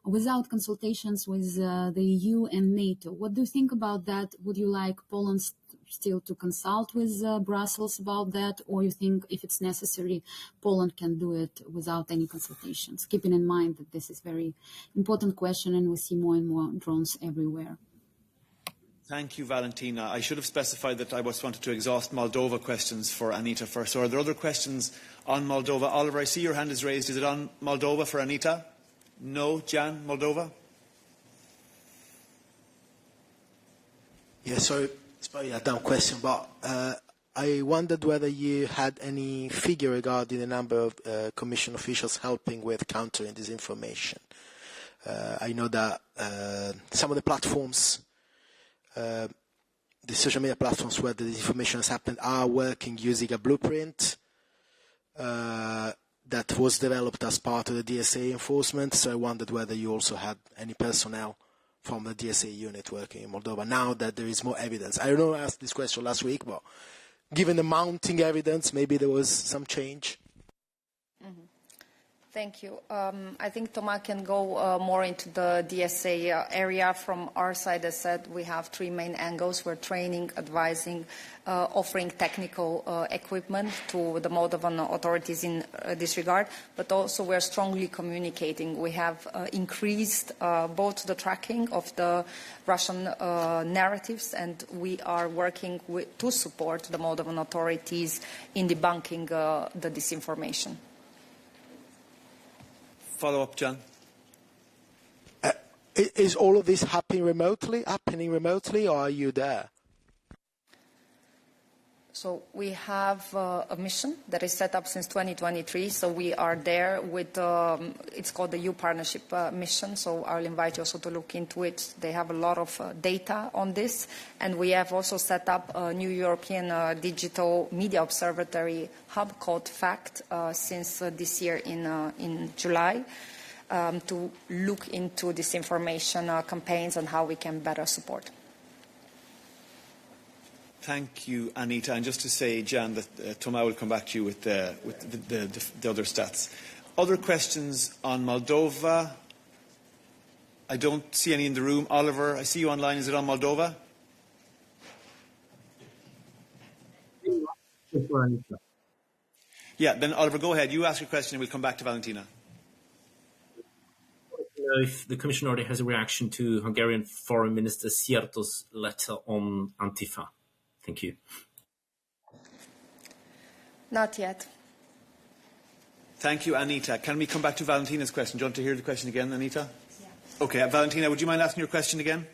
[SPEAKER 8] without consultations with the EU and NATO. What do you think about that? Would you like Poland still to consult with Brussels about that, or you think if it's necessary, Poland can do it without any consultations, keeping in mind that this is a very important question and we see more and more drones everywhere?
[SPEAKER 1] Thank you, Valentina. I should have specified that I just wanted to exhaust Moldova questions for Anita first. So are there other questions on Moldova? Oliver, I see your hand is raised. Is it on Moldova for Anita? No. Jan, Moldova?
[SPEAKER 12] Yeah, so it's probably a dumb question, but I wondered whether you had any figure regarding the number of Commission officials helping with countering disinformation. I know that some of the platforms, the social media platforms where the disinformation has happened, are working using a blueprint that was developed as part of the DSA enforcement. So I wondered whether you also had any personnel from the DSA unit working in Moldova, now that there is more evidence. I don't know, I asked this question last week, but given the mounting evidence, maybe there was some change.
[SPEAKER 18] Thank you. I think Thomas can go more into the DSA area. From our side, as said, we have three main angles. We're training, advising, offering technical equipment to the Moldovan authorities in this regard, but also we're strongly communicating. We have increased both the tracking of the Russian narratives, and we are working to support the Moldovan authorities in debunking the disinformation.
[SPEAKER 1] Follow up, John.
[SPEAKER 12] Is all of this happening remotely, or are you there?
[SPEAKER 18] So we have a mission that is set up since 2023. So we are there with, it's called the EU Partnership Mission. So I'll invite you also to look into it. They have a lot of data on this. And we have also set up a new European Digital Media Observatory hub called FACT since this year in July to look into disinformation campaigns and how we can better support.
[SPEAKER 1] Thank you, Anita. And just to say, Jan, that Thomas will come back to you with the other stats. Other questions on Moldova? I don't see any in the room. Oliver, I see you online. Is it on Moldova? Yeah, then Oliver, go ahead. You ask your question and we'll come back to Valentina.
[SPEAKER 21] If the Commission already has a reaction to Hungarian Foreign Minister Szijjártó's letter on Antifa. Thank you.
[SPEAKER 18] Not yet.
[SPEAKER 1] Thank you, Anita. Can we come back to Valentina's question? Do you want to hear the question again, Anita? Yeah. Okay, Valentina, would you mind asking your question again?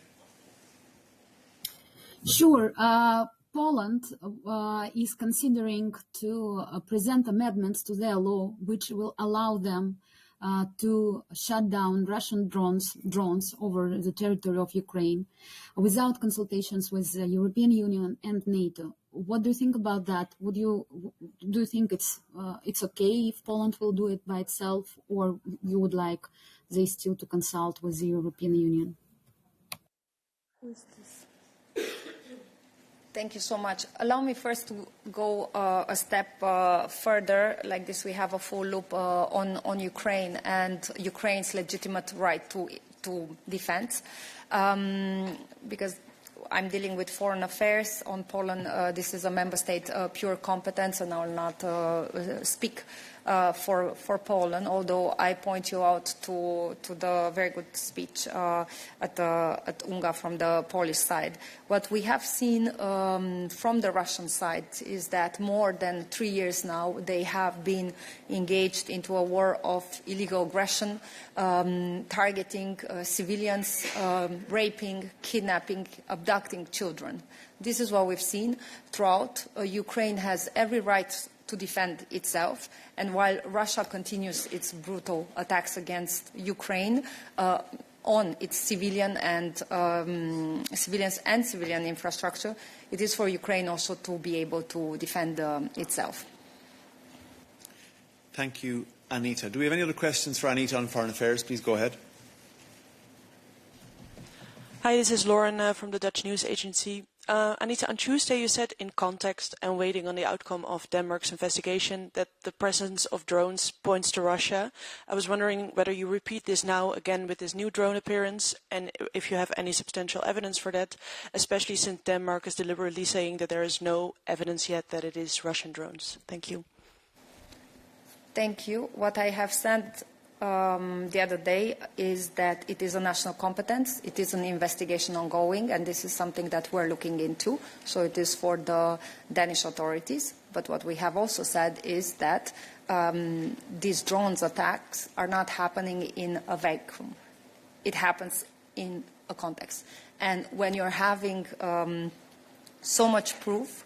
[SPEAKER 8] Sure. Poland is considering to present amendments to their law which will allow them to shut down Russian drones over the territory of Ukraine without consultations with the European Union and NATO. What do you think about that? Do you think it's okay if Poland will do it by itself, or you would like they still to consult with the European Union?
[SPEAKER 18] Who is this? Thank you so much. Allow me first to go a step further. Like this, we have a full loop on Ukraine and Ukraine's legitimate right to defense. Because I'm dealing with foreign affairs on Poland. This is a member state pure competence, and I will not speak for Poland, although I point you out to the very good speech at UNGA from the Polish side. What we have seen from the Russian side is that more than 3 years now they have been engaged into a war of illegal aggression, targeting civilians, raping, kidnapping, abducting children. This is what we've seen throughout. Ukraine has every right to defend itself. And while Russia continues its brutal attacks against Ukraine on its civilians and civilian infrastructure, it is for Ukraine also to be able to defend itself.
[SPEAKER 1] Thank you, Anita. Do we have any other questions for Anita on foreign affairs? Please go ahead.
[SPEAKER 2] Hi, this is Lauren from the Dutch news agency. Anita, on Tuesday you said in context and waiting on the outcome of Denmark's investigation that the presence of drones points to Russia. I was wondering whether you repeat this now again with this new drone appearance and if you have any substantial evidence for that, especially since Denmark is deliberately saying that there is no evidence yet that it is Russian drones. Thank you.
[SPEAKER 18] Thank you. What I have said the other day is that it is a national competence. It is an investigation ongoing, and this is something that we're looking into. So it is for the Danish authorities. But what we have also said is that these drones attacks are not happening in a vacuum. It happens in a context. And when you're having so much proof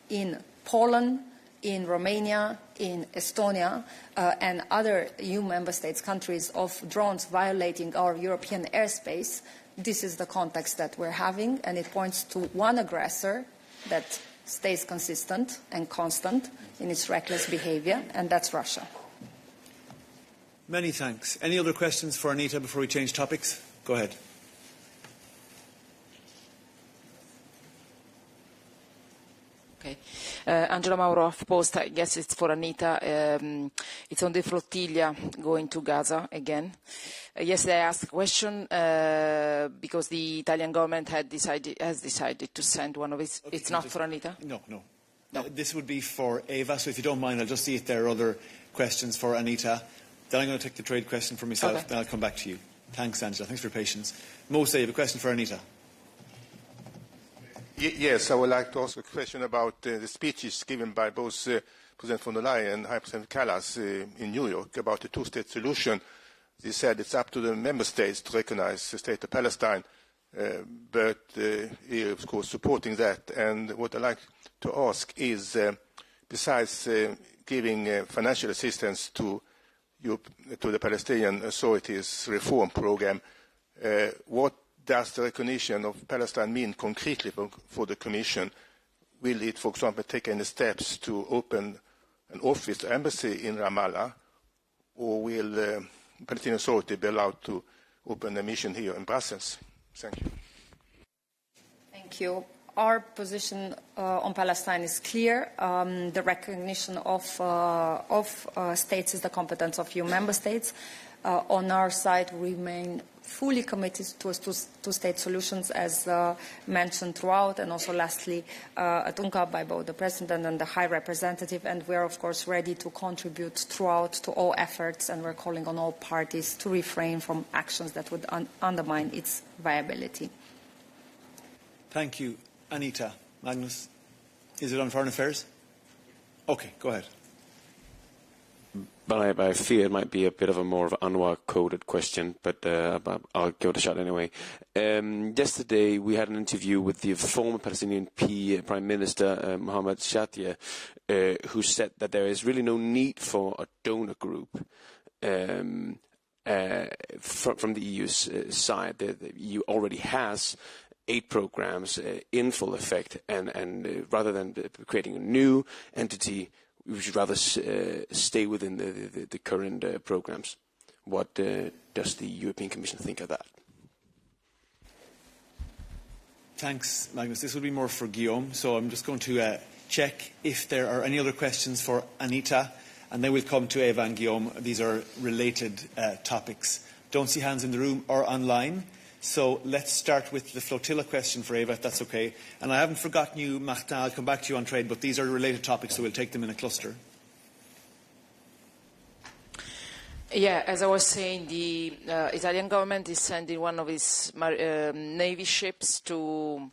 [SPEAKER 18] in Poland, in Romania, in Estonia, and other EU member states, countries, of drones violating our European airspace, this is the context that we're having, and it points to one aggressor that stays consistent and constant in its reckless behavior, and that's Russia.
[SPEAKER 1] Many thanks. Any other questions for Anita before we change topics? Go ahead.
[SPEAKER 22] Okay. Angela Mauro of Post, I guess it's for Anita. It's on the flotilla going to Gaza again. Yesterday I asked a question because the Italian government has decided to send one of its... Okay, it's not for Anita?
[SPEAKER 1] No. This would be for Eva, so if you don't mind, I'll just see if there are other questions for Anita. Then I'm going to take the trade question for myself, okay. Then I'll come back to you. Thanks, Angela. Thanks for your patience. Mose, you have a question for Anita.
[SPEAKER 23] Yes, I would like to ask a question about the speeches given by both President von der Leyen and High Representative Kallas in New York about the two-state solution. They said it's up to the member states to recognize the state of Palestine, but EU, of course, supporting that. And what I'd like to ask is, besides giving financial assistance to the Palestinian Authorities reform program, what does the recognition of Palestine mean concretely for the Commission? Will it, for example, take any steps to open an office or embassy in Ramallah, or will the Palestinian Authority be allowed to open a mission here in Brussels? Thank you.
[SPEAKER 18] Thank you. Our position on Palestine is clear. The recognition of states is the competence of EU member states. On our side, we remain fully committed to two-state solutions, as mentioned throughout, and also lastly at UNCTAD by both the President and the High Representative, and we are, of course, ready to contribute throughout to all efforts, and we're calling on all parties to refrain from actions that would undermine its viability.
[SPEAKER 1] Thank you. Anita. Magnus, is it on foreign affairs? Okay, go ahead.
[SPEAKER 13] But I fear it might be a bit of a more of an Anwar-coded question, but I'll give it a shot anyway. Yesterday we had an interview with the former Palestinian Prime Minister, Mohammed Shatia, who said that there is really no need for a donor group from the EU's side. The EU already has 8 programs in full effect, and rather than creating a new entity, we should rather stay within the current programs. What does the European Commission think of that?
[SPEAKER 1] Thanks, Magnus. This will be more for Guillaume, so I'm just going to check if there are any other questions for Anita, and then we'll come to Eva and Guillaume. These are related topics. Don't see hands in the room or online. So let's start with the flotilla question for Eva, if that's okay. And I haven't forgotten you, Martin. I'll come back to you on trade, but these are related topics, so we'll take them in a cluster.
[SPEAKER 22] Yeah, as I was saying, the Italian government is sending one of its navy ships to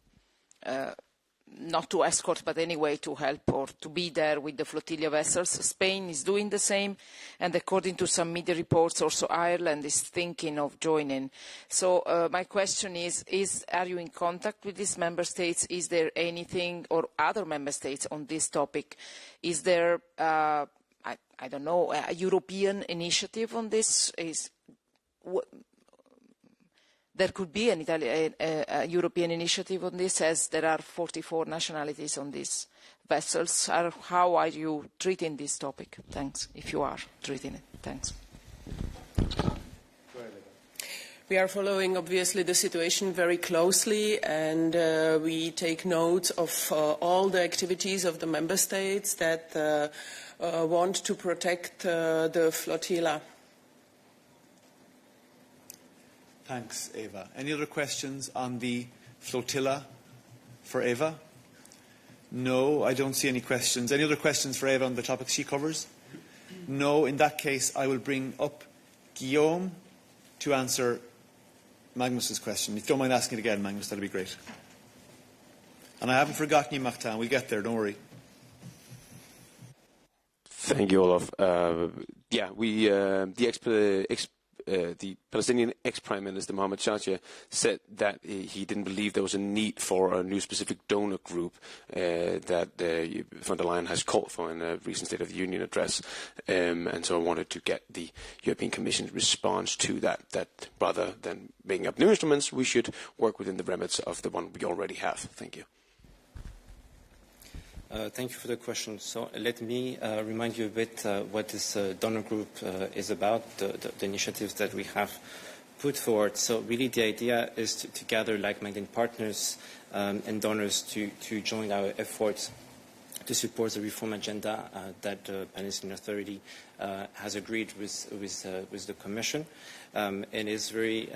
[SPEAKER 22] not to escort, but anyway to help or to be there with the flotilla vessels. Spain is doing the same, and according to some media reports, also Ireland is thinking of joining. So my question is, are you in contact with these member states? Is there anything, or other member states, on this topic? Is there, I don't know, a European initiative on this? There could be a European initiative on this, as there are 44 nationalities on these vessels. How are you treating this topic? Thanks, if you are treating it. Thanks.
[SPEAKER 4] We are following, obviously, the situation very closely, and we take note of all the activities of the member states that want to protect the flotilla.
[SPEAKER 1] Thanks, Eva. Any other questions on the flotilla for Eva? No, I don't see any questions. Any other questions for Eva on the topics she covers? No. In that case, I will bring up Guillaume to answer Magnus's question. If you don't mind asking it again, Magnus, that'd be great. And I haven't forgotten you, Martin. We'll get there, don't worry.
[SPEAKER 5] Thank you, Olaf. The Palestinian ex-Prime Minister Mohammed Shajah said that he didn't believe there was a need for a new specific donor group that von der Leyen has called for in a recent State of the Union address. And so I wanted to get the European Commission's response to that rather than making up new instruments, we should work within the remits of the one we already have. Thank you.
[SPEAKER 7] Thank you for the question. So let me remind you a bit what this donor group is about, the initiatives that we have put forward. So really the idea is to gather like-minded partners and donors to join our efforts to support the reform agenda that the Palestinian Authority has agreed with the Commission. And is very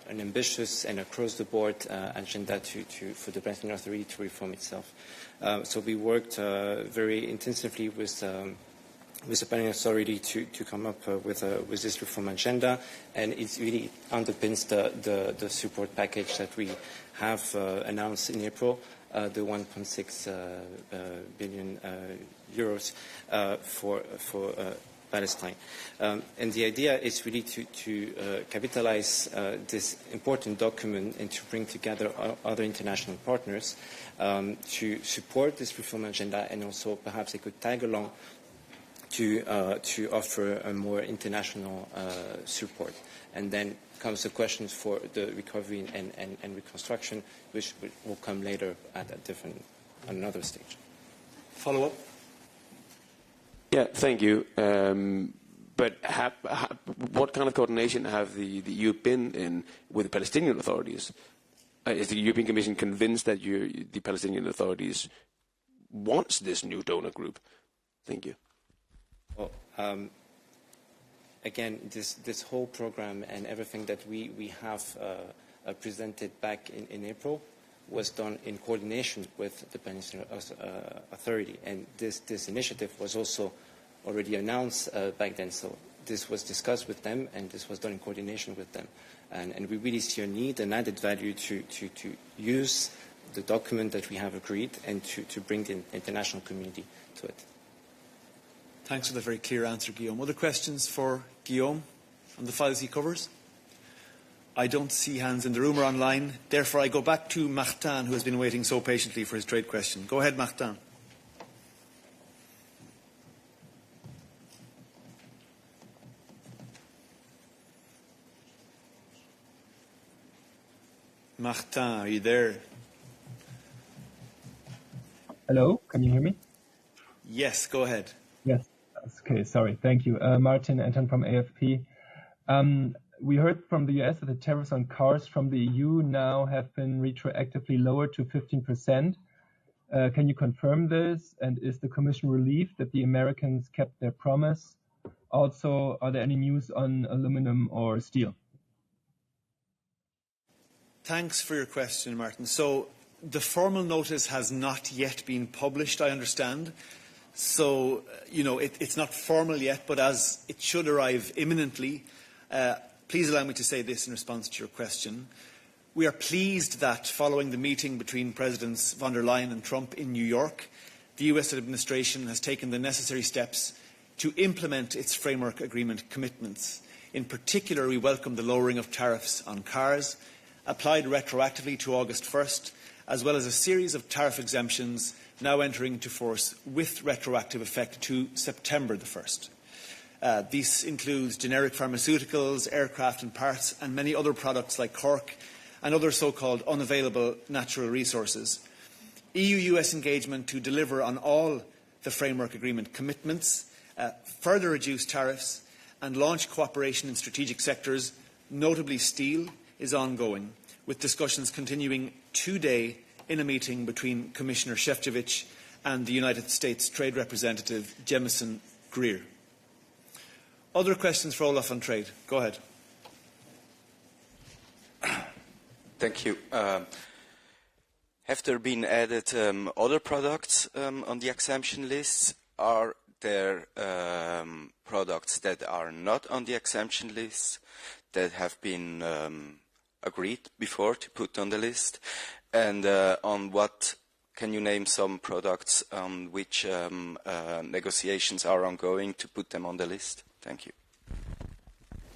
[SPEAKER 7] an ambitious and across-the-board agenda for the Palestinian Authority to reform itself. So we worked very intensively with the Palestinian Authority to come up with this reform agenda, and it really underpins the support package that we have announced in April, the 1.6 billion euros for Palestine. And the idea is really to capitalize this important document and to bring together other international partners to support this reform agenda, and also perhaps they could tag along to offer a more international support. And then comes the questions for the recovery and reconstruction, which will come later at another stage.
[SPEAKER 1] Follow up?
[SPEAKER 5] Yeah, thank you. But what kind of coordination have the EU been in with the Palestinian authorities? Is the European Commission convinced that the Palestinian authorities wants this new donor group? Thank you.
[SPEAKER 7] Well, again, this whole program and everything that we have presented back in April was done in coordination with the Palestinian Authority, and this initiative was also already announced back then. So this was discussed with them, and this was done in coordination with them. And we really see a need, an added value to use the document that we have agreed and to bring the international community to it.
[SPEAKER 1] Thanks for the very clear answer, Guillaume. Other questions for Guillaume on the files he covers? I don't see hands in the room or online. Therefore, I go back to Martin, who has been waiting so patiently for his trade question. Go ahead, Martin. Martin, are you there?
[SPEAKER 20] Hello, can you hear me?
[SPEAKER 1] Yes, go ahead.
[SPEAKER 20] Yes. Okay, sorry. Thank you. Martin Anton from AFP. We heard from the US that the tariffs on cars from the EU now have been retroactively lowered to 15%. Can you confirm this? And is the Commission relieved that the Americans kept their promise? Also, are there any news on aluminum or steel?
[SPEAKER 1] Thanks for your question, Martin. So the formal notice has not yet been published, I understand. So, it's not formal yet, but as it should arrive imminently, please allow me to say this in response to your question. We are pleased that, following the meeting between Presidents von der Leyen and Trump in New York, the US administration has taken the necessary steps to implement its framework agreement commitments. In particular, we welcome the lowering of tariffs on cars, applied retroactively to August 1st, as well as a series of tariff exemptions now entering into force with retroactive effect to September the 1st. This includes generic pharmaceuticals, aircraft and parts, and many other products like cork and other so-called unavailable natural resources. EU-US engagement to deliver on all the framework agreement commitments, further reduce tariffs and launch cooperation in strategic sectors, notably steel, is ongoing, with discussions continuing today in a meeting between Commissioner Šefčovič and the United States Trade Representative Jemison Greer. Other questions for Olaf on trade? Go ahead.
[SPEAKER 9] Thank you. Have there been added other products on the exemption lists? Are there products that are not on the exemption list that have been agreed before to put on the list? And on what, can you name some products on which negotiations are ongoing to put them on the list? Thank you.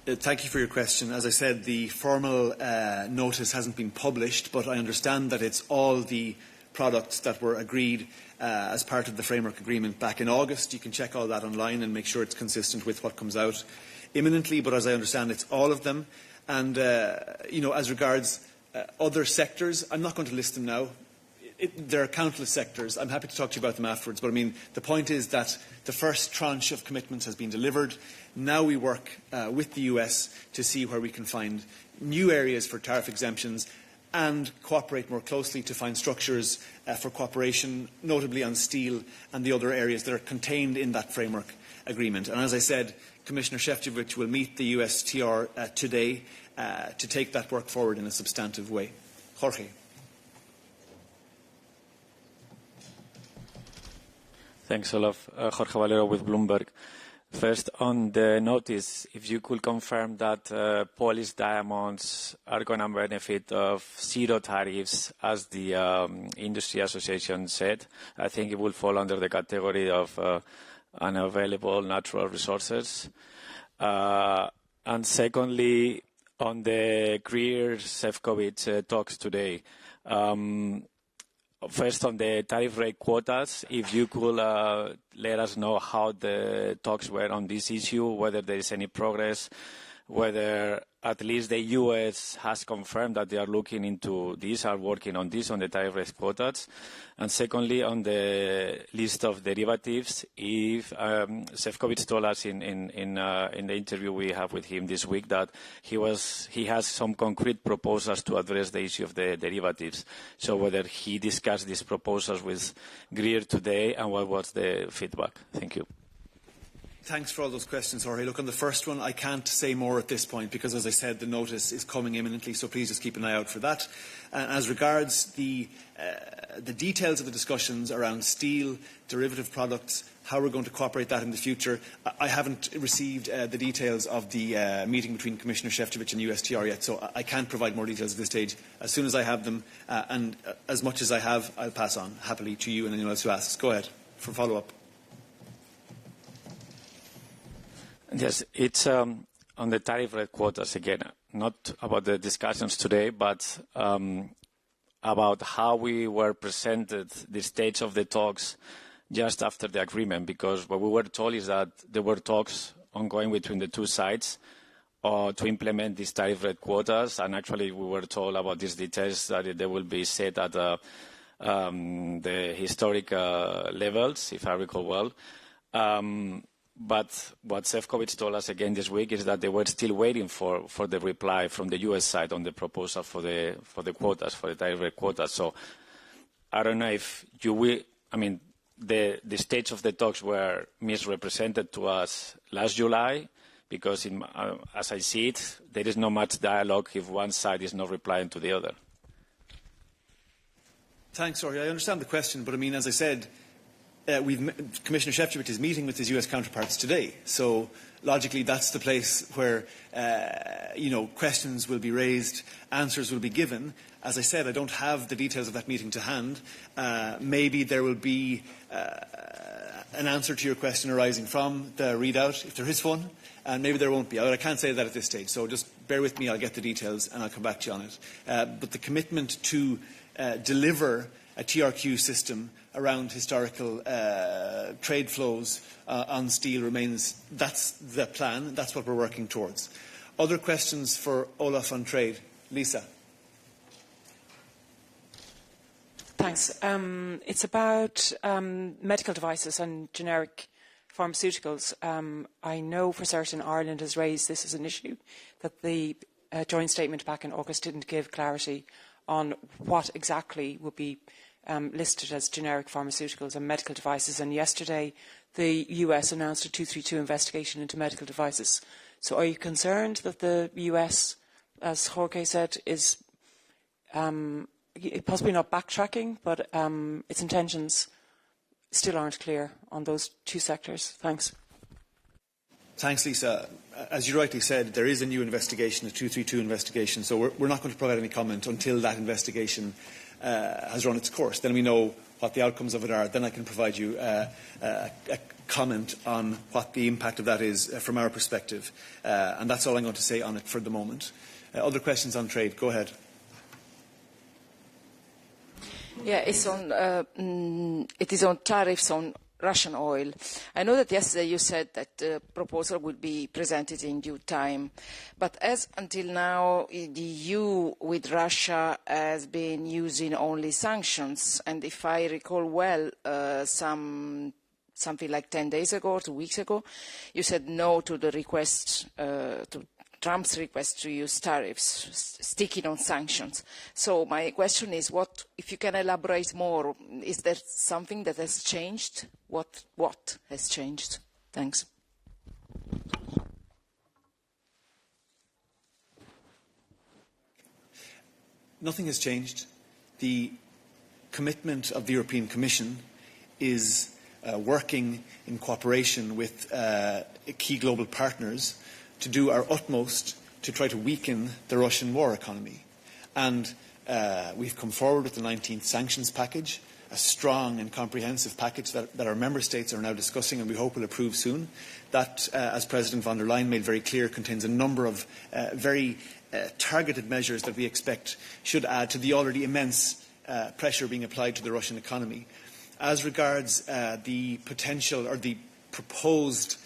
[SPEAKER 1] Thank you for your question. As I said, the formal notice hasn't been published, but I understand that it's all the products that were agreed as part of the framework agreement back in August. You can check all that online and make sure it's consistent with what comes out imminently, but as I understand, it's all of them. And, as regards other sectors, I'm not going to list them now. There are countless sectors. I'm happy to talk to you about them afterwards, but I mean, the point is that the first tranche of commitments has been delivered. Now we work with the US to see where we can find new areas for tariff exemptions and cooperate more closely to find structures for cooperation, notably on steel and the other areas that are contained in that framework agreement. And as I said, Commissioner Šefčovič will meet the USTR today to take that work forward in a substantive way. Jorge.
[SPEAKER 10] Thanks, Olaf. Jorge Valero with Bloomberg. First, on the notice, if you could confirm that Polish diamonds are going to benefit of zero tariffs, as the industry association said. I think it will fall under the category of unavailable natural resources. And secondly, on the Greer-Šefčovič talks today, first, on the tariff rate quotas, if you could let us know how the talks were on this issue, whether there is any progress, whether at least the US has confirmed that they are looking into this, are working on this, on the tariff rate quotas. And secondly, on the list of derivatives, if Šefčovič told us in the interview we have with him this week that he has some concrete proposals to address the issue of the derivatives. So whether he discussed these proposals with Greer today and what was the feedback. Thank you.
[SPEAKER 1] Thanks for all those questions, Jorge. Look, on the first one, I can't say more at this point because, as I said, the notice is coming imminently, so please just keep an eye out for that. As regards the details of the discussions around steel, derivative products, how we're going to cooperate that in the future, I haven't received the details of the meeting between Commissioner Šefčovič and USTR yet, so I can't provide more details at this stage. As soon as I have them, and as much as I have, I'll pass on happily to you and anyone else who asks. Go ahead for follow-up.
[SPEAKER 10] Yes, it's on the tariff rate quotas again, not about the discussions today, but about how we were presented the stage of the talks just after the agreement, because what we were told is that there were talks ongoing between the two sides to implement these tariff rate quotas, and actually we were told about these details that they will be set at the historic levels, if I recall well. But what Šefčovič told us again this week is that they were still waiting for the reply from the US side on the proposal for the quotas, for the tariff rate quotas. So I don't know if you will, I mean, the stage of the talks were misrepresented to us last July, because as I see it, there is not much dialogue if one side is not replying to the other.
[SPEAKER 1] Thanks, Jorge. I understand the question, but I mean, as I said, Commissioner Šefčovič is meeting with his US counterparts today. So logically, that's the place where questions will be raised, answers will be given. As I said, I don't have the details of that meeting to hand. Maybe there will be an answer to your question arising from the readout, if there is one, and maybe there won't be. I can't say that at this stage, so just bear with me. I'll get the details and I'll come back to you on it. But the commitment to deliver a TRQ system around historical trade flows on steel remains. That's the plan. That's what we're working towards. Other questions for Olaf on trade? Lisa.
[SPEAKER 2] Thanks. It's about medical devices and generic pharmaceuticals. I know for certain Ireland has raised this as an issue, that the joint statement back in August didn't give clarity on what exactly would be listed as generic pharmaceuticals and medical devices. And yesterday, the US announced a 232 investigation into medical devices. So are you concerned that the US, as Jorge said, is possibly not backtracking, but its intentions still aren't clear on those two sectors? Thanks.
[SPEAKER 1] Thanks, Lisa. As you rightly said, there is a new investigation, a 232 investigation, so we're not going to provide any comment until that investigation has run its course. Then we know what the outcomes of it are. Then I can provide you a comment on what the impact of that is from our perspective. And that's all I'm going to say on it for the moment. Other questions on trade? Go ahead.
[SPEAKER 22] Yeah, it is on tariffs on Russian oil. I know that yesterday you said that the proposal will be presented in due time, but as until now the EU with Russia has been using only sanctions, and if I recall well, something like 10 days ago, 2 weeks ago, you said no to the request, to Trump's request to use tariffs, sticking on sanctions. So my question is, what, if you can elaborate more, is there something that has changed? What has changed? Thanks.
[SPEAKER 1] Nothing has changed. The commitment of the European Commission is working in cooperation with key global partners to do our utmost to try to weaken the Russian war economy. And we've come forward with the 19th sanctions package, a strong and comprehensive package that our member states are now discussing and we hope will approve soon. That, as President von der Leyen made very clear, contains a number of very targeted measures that we expect should add to the already immense pressure being applied to the Russian economy. As regards the potential or the proposed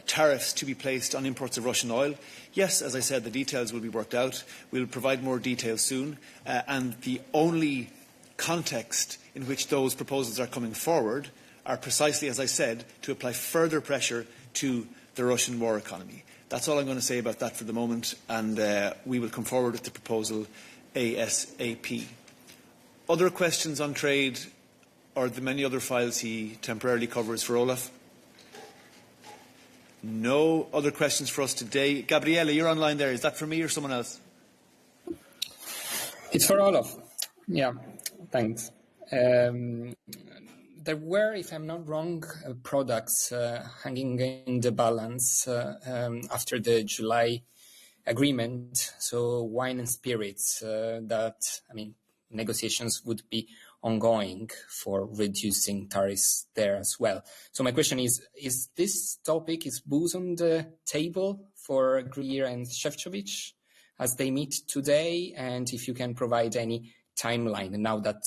[SPEAKER 1] tariffs to be placed on imports of Russian oil, yes, as I said, the details will be worked out. We'll provide more details soon. And the only context in which those proposals are coming forward are precisely, as I said, to apply further pressure to the Russian war economy. That's all I'm going to say about that for the moment, and we will come forward with the proposal ASAP. Other questions on trade or the many other files he temporarily covers for Olaf? No other questions for us today. Gabriele, you're online there. Is that for me or someone else?
[SPEAKER 11] It's for Olaf. Yeah, thanks. There were, if I'm not wrong, products hanging in the balance after the July agreement. So wine and spirits that, negotiations would be ongoing for reducing tariffs there as well. So my question is this topic, is booze on the table for Greer and Šefčovič as they meet today? And if you can provide any timeline now that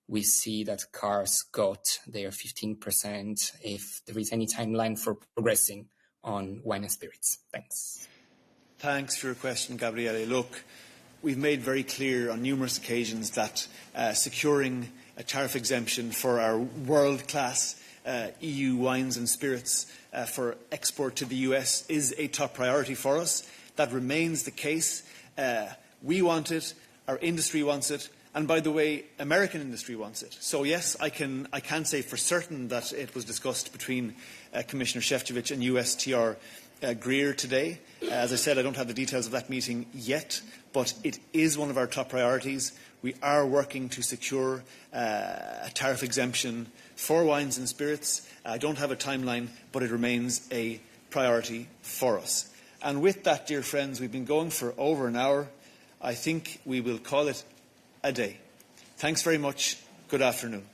[SPEAKER 11] we see that cars got their 15%, if there is any timeline for progressing on wine and spirits. Thanks.
[SPEAKER 1] Thanks for your question, Gabriele. Look, we've made very clear on numerous occasions that securing a tariff exemption for our world-class EU wines and spirits for export to the US is a top priority for us. That remains the case. We want it, our industry wants it, and by the way, American industry wants it. So yes, I can say for certain that it was discussed between Commissioner Šefčovič and USTR Greer today. As I said, I don't have the details of that meeting yet, but it is one of our top priorities. We are working to secure a tariff exemption for wines and spirits. I don't have a timeline, but it remains a priority for us. And with that, dear friends, we've been going for over an hour. I think we will call it a day. Thanks very much. Good afternoon.